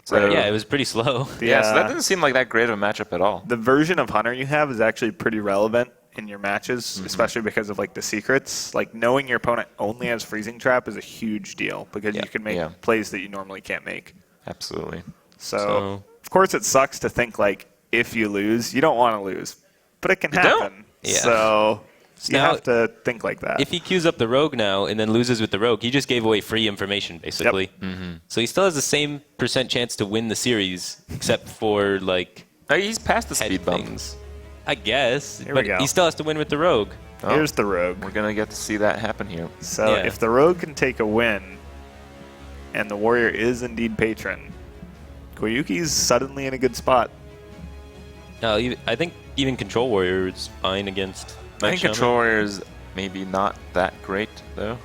So, Yeah, it was pretty slow. yeah, so that didn't seem like that great of a matchup at all. The version of hunter you have is actually pretty relevant in your matches, especially because of like the secrets. Like knowing your opponent only has freezing trap is a huge deal because you can make Yeah. plays that you normally can't make. Absolutely. So of course it sucks to think like if you lose, you don't want to lose, but it can don't. happen. Yeah. So you Now, have to think like that. If he queues up the Rogue now and then loses with the Rogue, he just gave away free information, basically. So he still has the same % chance to win the series, except for, like, He's past the head speed bump. things. I guess. Here we But go. he still has to win with the Rogue. Oh, Here's the rogue. we're going to get to see that happen here. So Yeah. if the rogue can take a win, and the warrior is indeed patron, Koyuki's suddenly in a good spot. I think even Control Warrior is fine against I Mech think Shaman. Control Warrior is maybe not that great, though.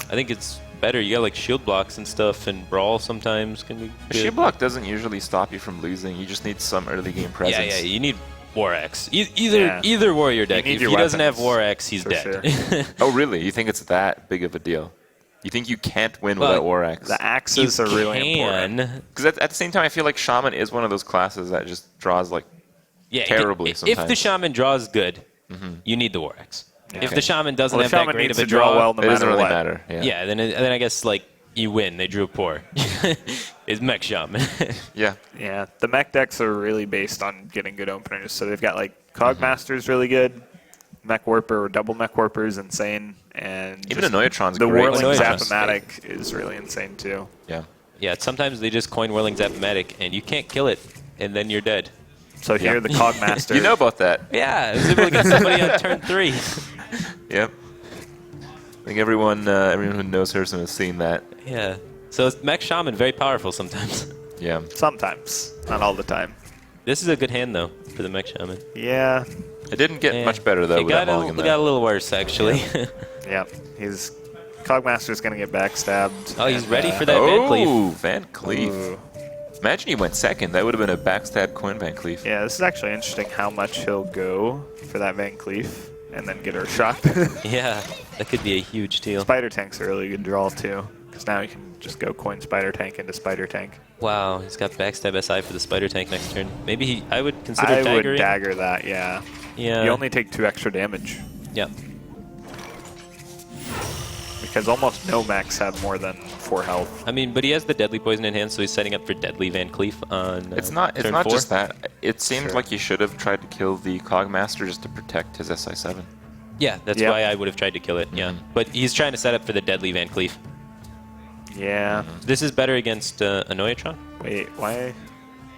I think it's better. You got, like, shield blocks and stuff, and Brawl sometimes can be A good. shield block doesn't usually stop you from losing. You just need some early game presence. Yeah, you need War Axe. Yeah. Either warrior deck. need If your he doesn't have weapons, War Axe, he's for dead. Oh, really? You think it's that big of a deal? You think you can't win Well, without War Axe? The axes are really important. Because at the same time, I feel like Shaman is one of those classes that just draws like Yeah, terribly if sometimes. the Shaman draws good, you need the War Axe. If Okay. the Shaman doesn't Well, the have that shaman great needs of a to draw well no it doesn't matter really what. matter. yeah, then I guess like you win. They drew poor. It's Mech Shaman. Yeah. Yeah, the mech decks are really based on getting good openers. So they've got like Cogmaster's really good, Mech Warper or double Mech Warper is insane, and Even just Anoyatron's the great. Whirling Anoyatron's Zap-O-Matic is really insane too. Yeah. Yeah, sometimes they just coin Whirling Zap-O-Matic, and you can't kill it, and then you're dead. So here the Cogmaster. You know about that. Yeah, it was able to get somebody on turn 3. Yep. I think everyone who knows Hearthstone has seen that. Yeah. So it's Mech Shaman, very powerful sometimes. Yeah. Sometimes, not all the time. This is a good hand, though, for the Mech Shaman. Yeah, It didn't get Yeah. much better though It with got, that mulligan it there. got a little worse, actually. yeah. He's Cogmaster's gonna get backstabbed. Oh, he's and, ready for that Van Cleef. Oh, Van Cleef. Ooh. Imagine he went second. That would have been a backstab coin Van Cleef. Yeah, this is actually interesting how much he'll go for that Van Cleef and then get her shot. Yeah, that could be a huge deal. Spider Tank's a really good draw too, because now you can just go coin Spider Tank into Spider Tank. Wow, he's got backstab SI for the Spider Tank next turn. Maybe I would consider I would daggering. dagger that, yeah. Yeah. You only take 2 extra damage, Yeah. because almost no mechs have more than 4 health. I mean, but he has the deadly poison in hand, so he's setting up for deadly Van Cleef on It's not turn 4. just that. It seems Sure. like he should have tried to kill the Cogmaster just to protect his SI7. Yeah, that's Yeah. why I would have tried to kill it. Yeah, but he's trying to set up for the deadly Van Cleef. Yeah. This is better against Anoyatron. Wait, why?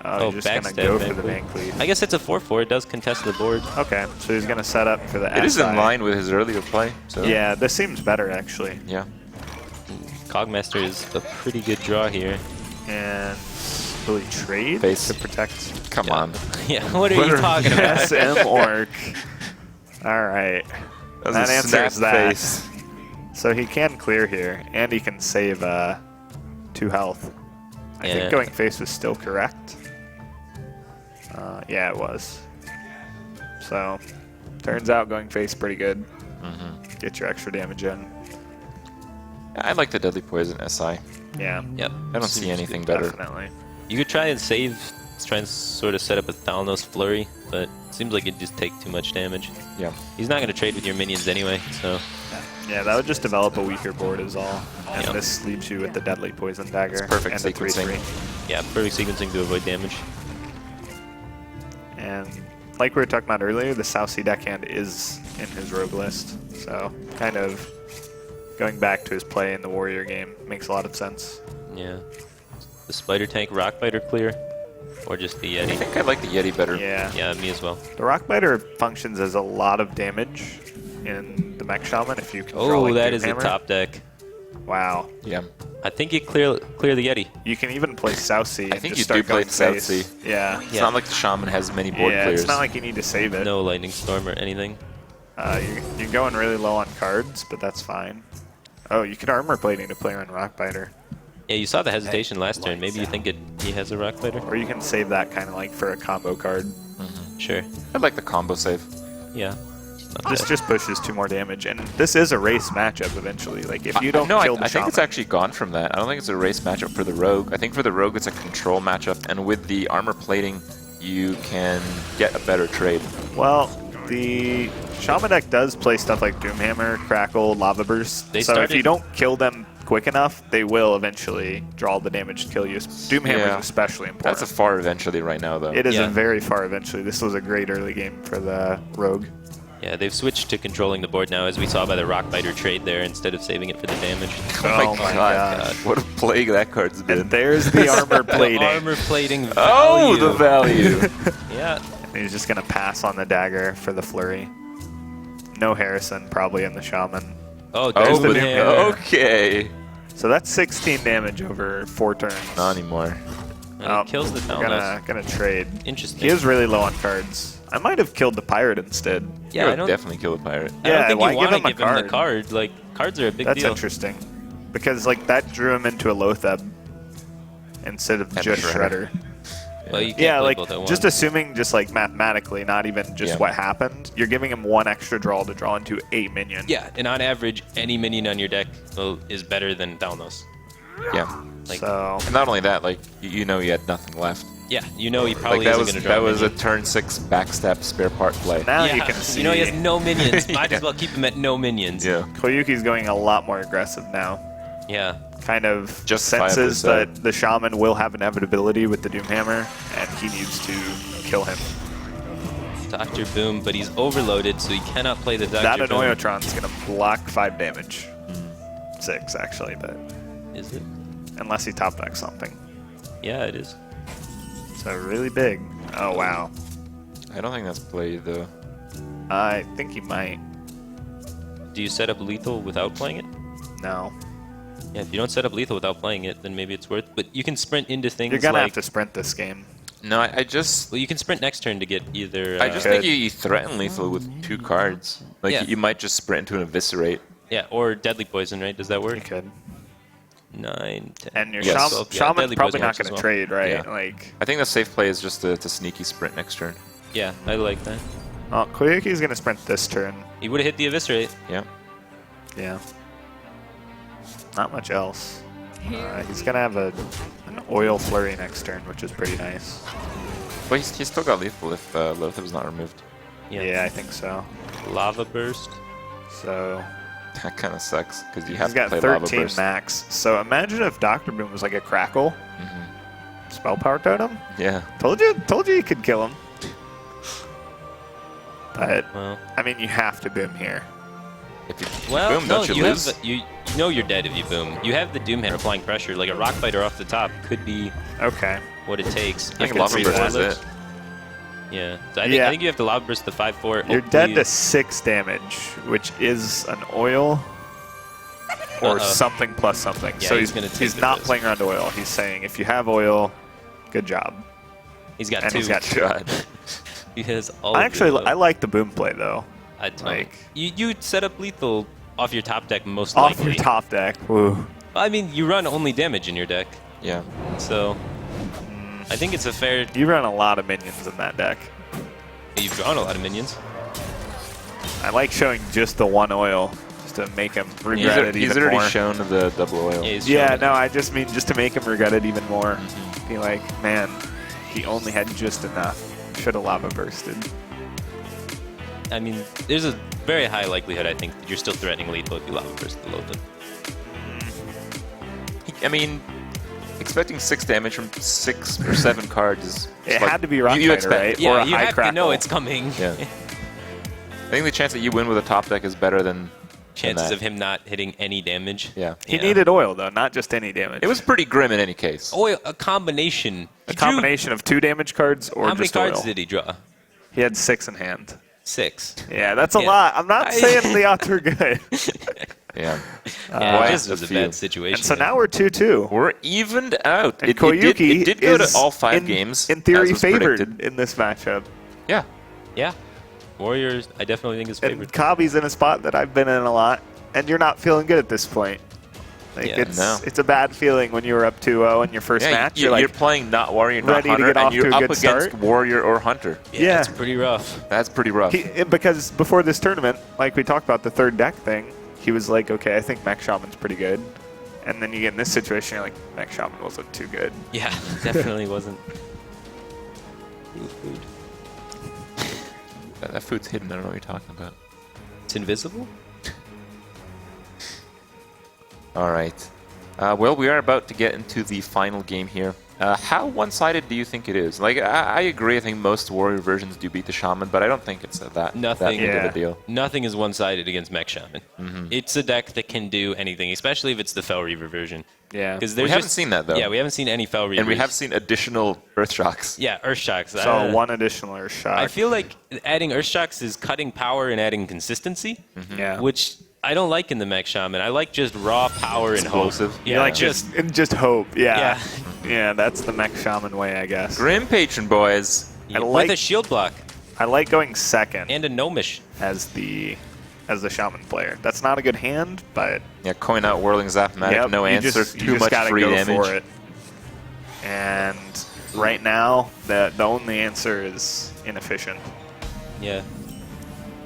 Oh, He's just gonna backstab go Van for the Cleef. Van Cleef. I guess it's a 4/4. It does contest the board. Okay, so he's gonna set up for the It is in SI. line with his earlier play. So Yeah, this seems better actually. Yeah. Cogmaster is a pretty good draw here. And will he trade Face. to protect Come Yeah. on. Yeah, what are you talking about? SM Orc? All right. That, was That a answers snap that. face. So he can clear here, and he can save 2 health. I Yeah. think going face was still correct. Yeah, it was. So, turns out going face pretty good. Get your extra damage in. I like the Deadly Poison SI. Yeah, Yep. I don't see anything better. definitely. You could try and save, try and sort of set up a Thalnos Flurry, but it seems like it'd just take too much damage. Yeah. He's not going to trade with your minions anyway, so Yeah, that would just develop a weaker board is all. And Yep. this leaves you with the Deadly Poison Dagger. It's perfect and the sequencing. 3/3. yeah, perfect sequencing to avoid damage. And like we were talking about earlier, the South Sea deckhand is in his rogue list. So kind of going back to his play in the Warrior game makes a lot of sense. Yeah. The Spider Tank Rock Biter clear. Or just the I Yeti. think I like the Yeti better. Yeah. Yeah, me as well. The Rockbiter functions as a lot of damage in the Mech Shaman if you control Oh, that Doom is a Hammer. top deck. Wow. Yeah. I think you clear the Yeti. You can even play Southsea and think just you do start play going face. Southsea. Yeah. It's not like the Shaman has many board Yeah, clears. it's not like you need to save it. No Lightning Storm or anything. You're going really low on cards, but that's fine. Oh, you can armor plating to play on Rockbiter. Yeah, you saw the hesitation last turn. Maybe you think he has a Rockbiter? Or you can save that kind of like for a combo card. Sure. I like the combo save. Yeah. This just pushes 2 more damage, and this is a race matchup eventually. Like if you don't no, kill the I think it's Shaman- actually gone from that. I don't think it's a race matchup for the Rogue. I think for the Rogue it's a control matchup, and with the armor plating, you can get a better trade. Well, the Shaman deck does play stuff like Doomhammer, Crackle, Lava Burst. They so if started- you don't kill them quick enough, they will eventually draw the damage to kill you. Doomhammer Yeah. is especially important. That's a far eventually right now, though. It is Yeah. a very far eventually. This was a great early game for the Rogue. Yeah, they've switched to controlling the board now, as we saw by the Rockbiter trade there, instead of saving it for the damage. Oh my god. What a plague that card's been. And there's the armor plating. The armor plating value. Oh, the value. Yeah. And he's just going to pass on the dagger for the flurry. No Harrison, probably in the Shaman. Oh, Oh, Doom the Hammer. okay. So that's 16 damage over 4 turns. Not anymore. And he kills the Talnos. Gonna trade. Interesting. He is really low on cards. I might have killed the pirate instead. Yeah, I I would don't, definitely kill a pirate. I don't Yeah, think why you give want to him a give him the card. Like, cards are a big That's deal. interesting. Because like that drew him into a Lotheb instead of And just Shredder. Shredder. Well, you can't Yeah, play like both at just once. assuming just like mathematically, not even just Yeah. what happened, you're giving him 1 extra draw to draw into 8 minions. Yeah, and on average, any minion on your deck is better than Talnos. Yeah. Like, So And not only that, like, you know you had nothing left. yeah, you know he Like, probably that isn't was going to draw that was a minion. turn 6 backstab spare part play. now Yeah, you can see he has no minions. Might Yeah. as well keep him at no minions. Yeah. Koyuki's going a lot more aggressive now. Yeah. Kind of Justifiably senses so. that the Shaman will have inevitability with the Doomhammer, and he needs to kill him. Dr. Boom, but he's overloaded, so he cannot play the Dr. That Boom. Anoyotron's going to block 5 damage. 6, actually, but Is it? unless he top decks something. Yeah, it is. So really big. Oh, wow. I don't think that's played, though. I think he might. Do you set up lethal without playing it? No. Yeah, if you don't set up lethal without playing it, then maybe it's worth. But you can sprint into things You're going to like. have to sprint this game. No, I just... Well, you can sprint next turn to get either. I just think you threaten lethal with 2 cards. Like, Yeah. you might just sprint into an Eviscerate. Yeah, or deadly poison, right? Does that You work? could. 9, 10. And your Yes. Shaman, Yeah, Shaman's deadly probably poison not works going as to well. trade, right? Yeah. Like, I think the safe play is just to sneaky sprint next turn. Yeah, I like that. oh, Koyuki's going to sprint this turn. He would have hit the eviscerate. Yeah. Yeah. Not much else. He's going to have an oil flurry next turn, which is pretty nice. But he's still got lethal if Lothar not removed. Yeah, I think so. Lava burst. So That kind of sucks, because you have he's to got play Lava 13 Burst. max. So imagine if Dr. Boom was like a Crackle. Spell power totem? Yeah. Told you could kill him. But, Well, I mean, you have to boom here. If you well, boom, no, don't you you lose? have the, you know you're dead if you boom. You have the Doom Hammer applying pressure. Like a Rockbiter off the top could be Okay. what it takes. I think can Lava see Burst that. is it. Yeah. So I Yeah. think you have to Lava Burst the 5/4. You're dead to 6 damage, which is an oil or something plus something. Yeah, so he's gonna take he's the not risk. playing around oil. He's saying, if you have oil, good job. He's got And 2. he's got 2. God. He has all. I of actually, the- I like the boom play, though. I don't. like- You set up lethal off your top deck most Off likely. your top deck. Woo. I mean, you run only damage in your deck, Yeah. so I think it's a fair. You run a lot of minions in that deck. You've drawn a lot of minions. I like showing just the 1 oil, just to make him regret it He's even already more. shown the double oil. Yeah, he's Yeah, shown it. no, I just mean just to make him regret it even more. Be like, man, he only had just enough. Should have lava bursted. I mean, there's a very high likelihood, I think, that you're still threatening lethal if you Lava Burst the Lothar. I mean, expecting 6 damage from 6 or 7 cards is... It like- had to be Rock you Fighter, expect. right? Yeah, or a you high have crackle. to know it's coming. Yeah. I think the chance that you win with a top deck is better than chances of him not hitting any damage. Yeah. He needed oil, though, not just any damage. It was pretty grim in any case. Oil, a combination. a combination of 2 damage cards or How many just cards oil. did he draw? He had 6 in hand. 6. Yeah, that's a lot. I'm not saying the odds were good. Yeah. Yeah, it just a was a few. bad situation. And so now we're 2-2. We're evened out. And It Koyuki did go to is all 5 games. in theory, as was favored predicted. in this matchup. Yeah. Yeah. Warriors, I definitely think is And favored. Kabi's in a spot that I've been in a lot, and you're not feeling good at this point. Like Yeah. it's a bad feeling when you were up 2-0 in your first match. You're like playing not Warrior, not ready to Hunter, get off and you're to a up good against start. Warrior or Hunter. Yeah. It's pretty rough. That's pretty rough. Because before this tournament, like we talked about the third deck thing, he was like, okay, I think Mech Shaman's pretty good. And then you get in this situation, you're like, Mech Shaman wasn't too good. Yeah, definitely wasn't. Food. That food's hidden. I don't know what you're talking about. It's invisible? All right. Well, we are about to get into the final game here. How one-sided do you think it is? Like, I agree. I think most Warrior versions do beat the Shaman, but I don't think it's that big of a deal. Nothing is one-sided against Mech Shaman. It's a deck that can do anything, especially if it's the Fel Reaver version. Yeah. Because We haven't seen that, though. Yeah, we haven't seen any Fel Reavers. And we have seen additional Earth Shocks. Yeah, Earth Shocks. So one additional Earth Shock. I feel like adding Earth Shocks is cutting power and adding consistency, yeah. which I don't like in the Mech Shaman. I like just raw power and hope. Explosive. Yeah, You like just hope. Yeah. Yeah. Yeah, that's the Mech Shaman way, I guess. Grim Patron, boys. I with like- a shield block I like going second and a gnomish. as the Shaman player. That's not a good hand, but Yeah, coin out Whirling Zapmatic, yep, no you answer, just, you too just much gotta free go damage. for it. And right now, the only answer is inefficient. Yeah.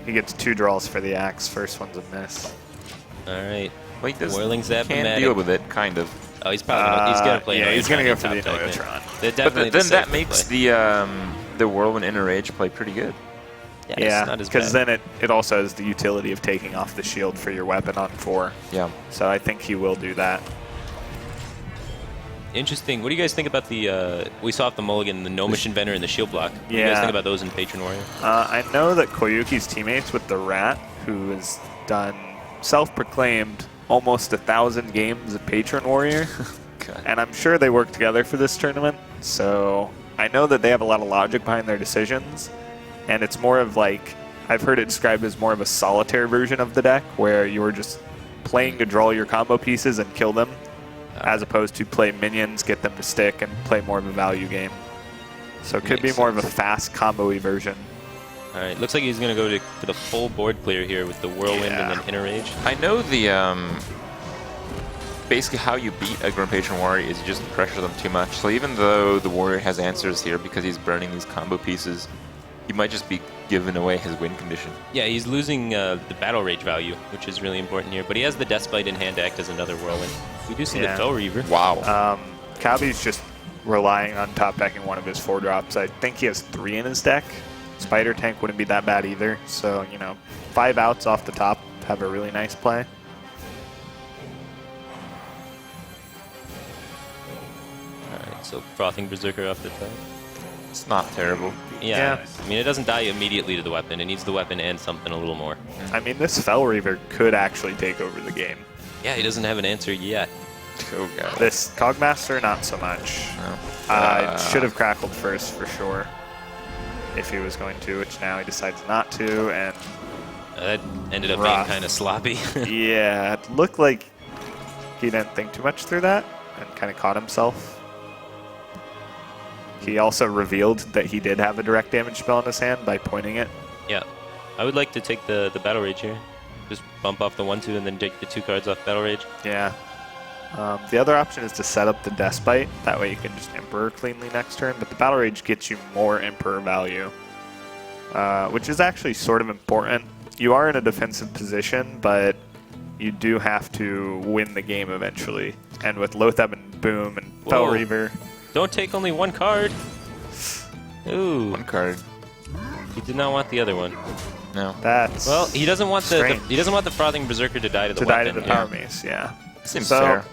He gets 2 draws for the axe. First one's a miss. All right. Well, he does, Whirling can't Zap-O-Matic. deal with it, kind of. Oh, he's probably he's gonna play. yeah, he's gonna go for the top deck, Noyotron. They're But definitely then the that safer makes play. the Whirlwind Inner Rage play pretty good. Yeah, Yeah, it's not as because bad. then it also has the utility of taking off the shield for your weapon on 4. Yeah. So I think he will do that. Interesting. What do you guys think about the? We saw off the mulligan, the Gnomish Inventor, and the shield block. What do you guys Yeah. think about those in Patron Warrior? I know that Koyuki's teammates with the Rat, who has done self-proclaimed almost 1,000 games of Patron Warrior, God. and I'm sure they work together for this tournament. So I know that they have a lot of logic behind their decisions, and it's more of like, I've heard it described as more of a solitaire version of the deck, where you're just playing to draw your combo pieces and kill them, as opposed to play minions, get them to stick, and play more of a value game. So it could be Makes more of a sense. fast combo-y version. All right. Looks like he's gonna go for the full board clear here with the Whirlwind Yeah. and then Inner Rage. I know the basically how you beat a Grim Patron Warrior is you just pressure them too much. So even though the Warrior has answers here because he's burning these combo pieces, he might just be giving away his win condition. Yeah, he's losing the Battle Rage value, which is really important here. But he has the Despite in hand to act as another Whirlwind. We do see Yeah. the Fel Reaver. Wow. Kabi's just relying on top decking one of his 4 drops. I think he has 3 in his deck. Spider Tank wouldn't be that bad either. So, 5 outs off the top have a really nice play. All right, so Frothing Berserker off the top. It's not terrible. Yeah. Yeah. I mean, it doesn't die immediately to the weapon. It needs the weapon and something a little more. I mean, this Fel Reaver could actually take over the game. Yeah, he doesn't have an answer yet. Oh, God. This Cogmaster, not so much. No. Should have crackled first for sure, if he was going to, which now he decides not to, and That ended up Rough. being kind of sloppy. yeah, it looked like he didn't think too much through that and kind of caught himself. He also revealed that he did have a direct damage spell in his hand by pointing it. Yeah. I would like to take the Battle Rage here. Just bump off the 1-2 and then take the 2 cards off Battle Rage. Yeah. The other option is to set up the Despite. That way you can just Emperor cleanly next turn, but the Battle Rage gets you more Emperor value, which is actually sort of important. You are in a defensive position, but you do have to win the game eventually. And with Lothab and Boom and Fel Whoa. Reaver, Don't take only 1 card. Ooh. One card. He did not want the other one. No. that's Well, he doesn't want the strange. he doesn't want the Frothing Berserker to die to the to die weapon. to the Power Mace, yeah. Seems So fair.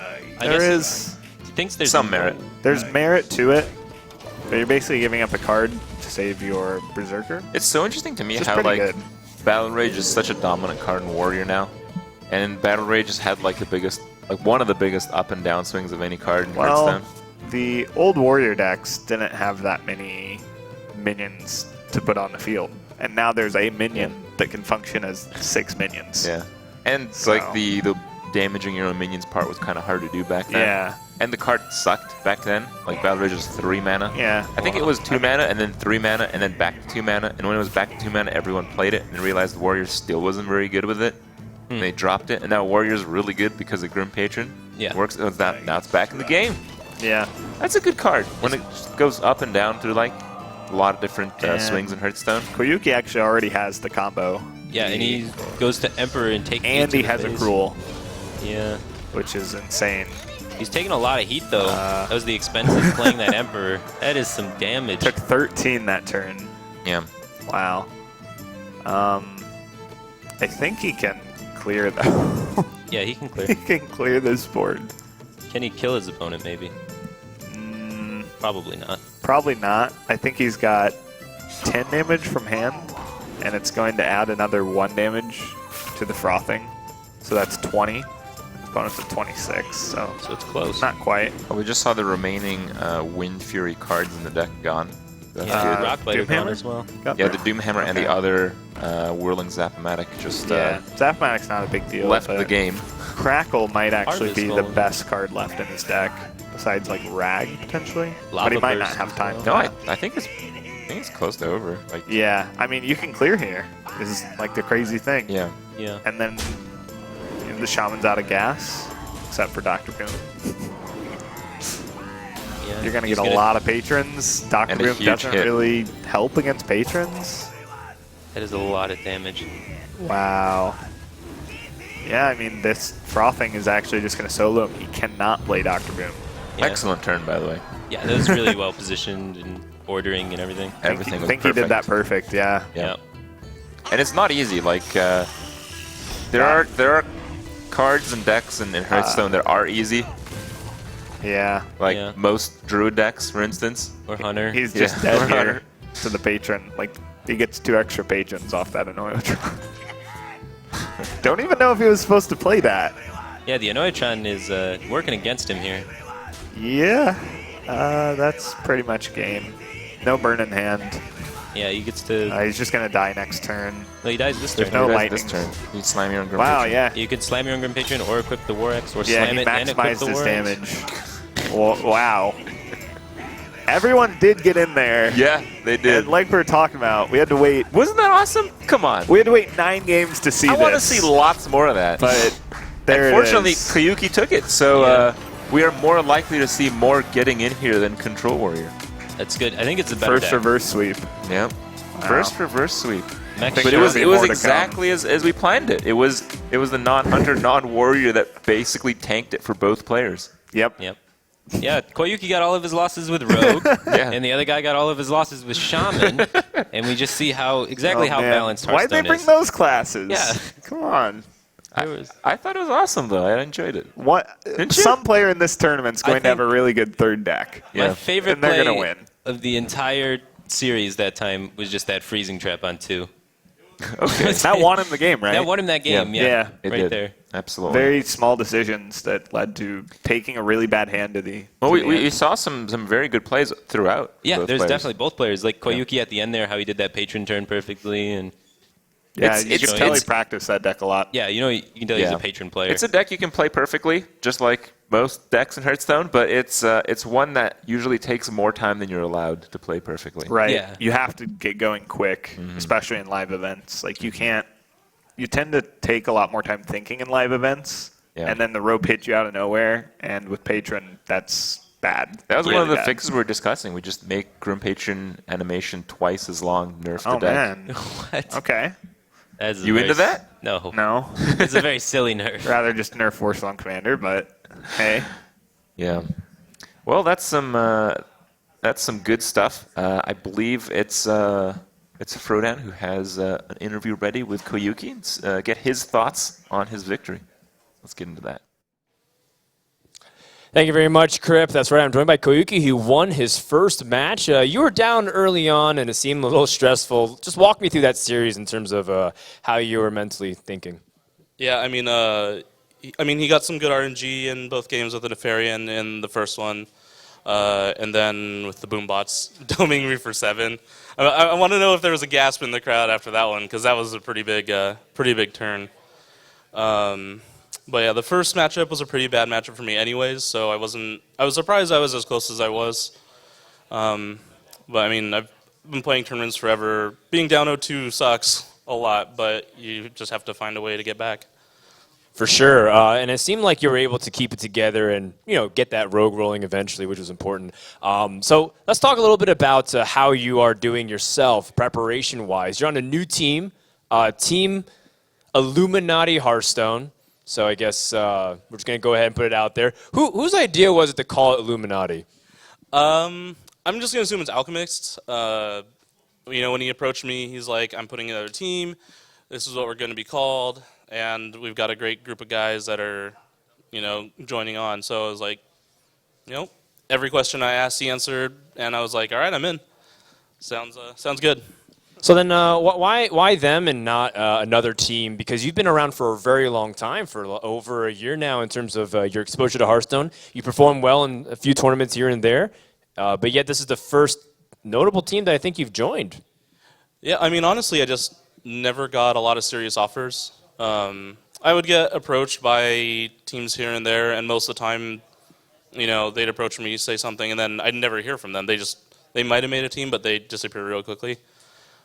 I there guess is He thinks there's Some merit. there's merit to it, but you're basically giving up a card to save your Berserker. It's so interesting to me Which is how, pretty like, good. Battle Rage is such a dominant card in Warrior now. And Battle Rage just had like the biggest, like one of the biggest up and down swings of any card in Well, Hearthstone. the old Warrior decks didn't have that many minions to put on the field. And now there's a minion that can function as 6 minions. Yeah. And like the damaging your own minions part was kind of hard to do back then. Yeah. And the card sucked back then. Like Battle Rage was 3 mana. Yeah. I think it was 2 mana and then 3 mana and then back to 2 mana. And when it was back to 2 mana, everyone played it and realized Warriors still wasn't very good with it. And they dropped it. And now Warriors really good because of Grim Patron. Yeah. It works. Now it's back in the game. Yeah. That's a good card. When it just goes up and down through like a lot of different swings in Hearthstone. Koyuki actually already has the combo. Yeah, and he goes to Emperor and takes. And he has a cruel. Yeah. Which is insane. He's taking a lot of heat though. That was the expense of playing that Emperor. That is some damage. Took 13 that turn. Yeah. Wow. I think he can clear though. Yeah, he can clear. He can clear this board. Can he kill his opponent maybe? Probably not. Probably not. I think he's got 10 damage from hand, and it's going to add another 1 damage to the frothing. So that's 20. Bonus of 26, so it's close. Not quite. Oh, we just saw the remaining Wind Fury cards in the deck gone. That's Yeah, good. Rockbiter gone Doomhammer? as well. Yeah, the Doomhammer and the other Whirling Zap-O-Matic just Zapmatic's not a big deal. left but the game. Crackle might actually be the Harvest best card left in his deck, besides like Rag potentially. But he Lava might not Burst have as time. well. for No, that. I think it's close to over. Like Yeah, I mean you can clear here. This is like the crazy thing. yeah. Yeah. And then the Shaman's out of gas, except for Dr. Boom. Yeah. You're gonna He's get a lot of patrons. Dr. And a Boom huge doesn't hit. really help against patrons. That is a lot of damage. Wow. Yeah, I mean this frothing is actually just gonna solo him. He cannot play Dr. Boom. Yeah. Excellent turn, by the way. Yeah, that was really well positioned and ordering and everything. Everything I was think perfect. he did that perfect. Yeah. Yeah. And it's not easy. Like there are cards and decks in Hearthstone that are easy. Yeah. Like Yeah. most Druid decks, for instance. Or Hunter. He's just Yeah. dead here to the patron. Like he gets 2 extra patrons off that Annoyotron. Don't even know if he was supposed to play that. Yeah, the Annoyotron is working against him here. Yeah. That's pretty much game. No burn in hand. Yeah, he gets to. He's just gonna die next turn. No, he dies this turn. no You guys lightning. this turn. You slam your own Grim Wow. Patron. Yeah. You could slam your own Grim Patron or equip the War Axe or Yeah. slam He it and equip maximized the his War Axe. damage. Wow. Everyone did get in there. Yeah, they did. And like we were talking about, we had to wait. Wasn't that awesome? Come on. We had to wait 9 games to see I this. want to see lots more of that. But there Unfortunately, it is. Koyuki took it, so Yeah. we are more likely to see more getting in here than Control Warrior. That's good. I think it's a better First deck. reverse sweep. Yep. First reverse sweep. Mech But But There it will was be it was more to exactly as we planned it. It was the non-hunter, non-warrior that basically tanked it for both players. Yep. Yep. Yeah, Koyuki got all of his losses with Rogue, Yeah. and the other guy got all of his losses with Shaman, and we just see how Oh, how man. balanced Why'd Hearthstone they bring is. those classes? Yeah. Come on. I thought it was awesome though. I enjoyed it. What? Didn't you? Some player in this tournament's going to have a think- really good third deck. My Yeah. favorite And they're play gonna win. of the entire series that time was just that freezing trap on 2. Okay. That won him the game, right? That won him that game, Yeah. yeah. Yeah. It right did. there. Absolutely. Very small decisions that led to taking a really bad hand to the. well, to the we end. saw some very good plays throughout. Yeah, both there's players. definitely both players. Like Koyuki at the end there, how he did that patron turn perfectly. And Yeah, it's- you can it's- tell he it's- practiced that deck a lot. yeah, you can tell he's Yeah. a patron player. It's a deck you can play perfectly, just like most decks in Hearthstone, but it's one that usually takes more time than you're allowed to play perfectly. Right. Yeah. You have to get going quick, especially in live events. Like you can't. You tend to take a lot more time thinking in live events, Yeah. and then the rope hits you out of nowhere. And with Patron, that's bad. That was one Really of the bad. fixes we were discussing. We just make Grim Patron animation twice as long, nerf Oh the deck. man. What? Okay. That's a You very into that? No. No. It's a very silly nerf. Rather just nerf Force on Commander, but hey. Yeah. Well, that's some good stuff. I believe it's Frodan who has an interview ready with Koyuki and get his thoughts on his victory. Let's get into that. Thank you very much, Crip. That's right. I'm joined by Koyuki, who won his first match. You were down early on, and it seemed a little stressful. Just walk me through that series in terms of how you were mentally thinking. Yeah, he got some good RNG in both games with the Nefarian in the first one, and then with the Boombots doming me for 7. I want to know if there was a gasp in the crowd after that one, because that was a pretty big turn. But yeah, the first matchup was a pretty bad matchup for me anyways, so I was surprised I was as close as I was. But I mean, I've been playing tournaments forever. Being down 0-2 sucks a lot, but you just have to find a way to get back. For sure, and it seemed like you were able to keep it together and get that rogue rolling eventually, which was important. So let's talk a little bit about how you are doing yourself preparation-wise. You're on a new team, Team Illuminati Hearthstone. So I guess we're just gonna go ahead and put it out there. Whose idea was it to call it Illuminati? I'm just gonna assume it's Alchemist. When he approached me, he's like, "I'm putting another team. This is what we're gonna be called." And we've got a great group of guys that are, joining on. So I was like, every question I asked, he answered, and I was like, all right, I'm in. Sounds good. So then why them and not another team? Because you've been around for a very long time, for over a year now in terms of your exposure to Hearthstone. You perform well in a few tournaments here and there, but yet this is the first notable team that I think you've joined. Yeah, honestly, I just never got a lot of serious offers. I would get approached by teams here and there, and most of the time, they'd approach me, say something, and then I'd never hear from them. They might have made a team, but they disappear real quickly.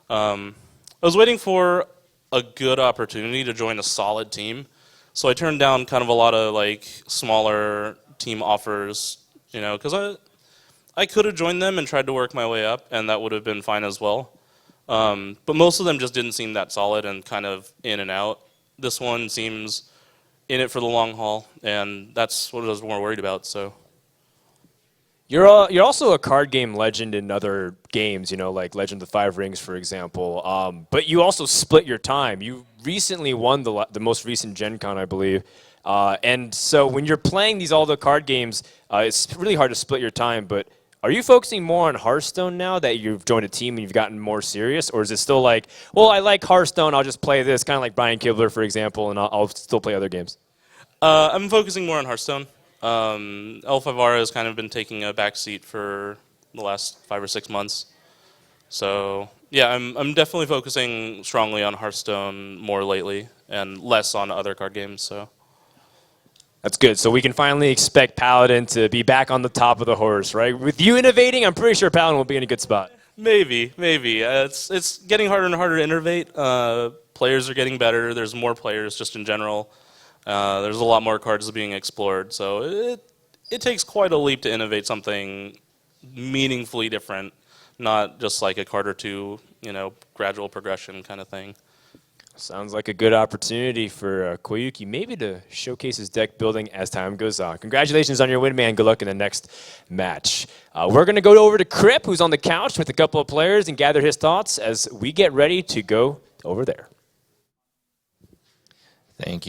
I was waiting for a good opportunity to join a solid team, so I turned down kind of a lot of smaller team offers, because I could have joined them and tried to work my way up, and that would have been fine as well. But most of them just didn't seem that solid and kind of in and out. This one seems in it for the long haul, and that's what I was more worried about. So, you're also a card game legend in other games, like Legend of the Five Rings, for example. But you also split your time. You recently won the most recent Gen Con, I believe. And so when you're playing all the card games, it's really hard to split your time. But are you focusing more on Hearthstone now that you've joined a team and you've gotten more serious? Or is it still like, well, I like Hearthstone, I'll just play this, kind of like Brian Kibler, for example, and I'll still play other games? I'm focusing more on Hearthstone. L5R has kind of been taking a backseat for the last 5 or 6 months. So, yeah, I'm definitely focusing strongly on Hearthstone more lately and less on other card games, so. That's good. So we can finally expect Paladin to be back on the top of the horse, right? With you innovating, I'm pretty sure Paladin will be in a good spot. Maybe. It's getting harder and harder to innovate. Players are getting better. There's more players just in general. There's a lot more cards being explored. So it takes quite a leap to innovate something meaningfully different, not just like a card or two, gradual progression kind of thing. Sounds like a good opportunity for Koyuki maybe to showcase his deck building as time goes on. Congratulations on your win, man. Good luck in the next match. We're going to go over to Crip, who's on the couch with a couple of players, and gather his thoughts as we get ready to go over there. Thank you.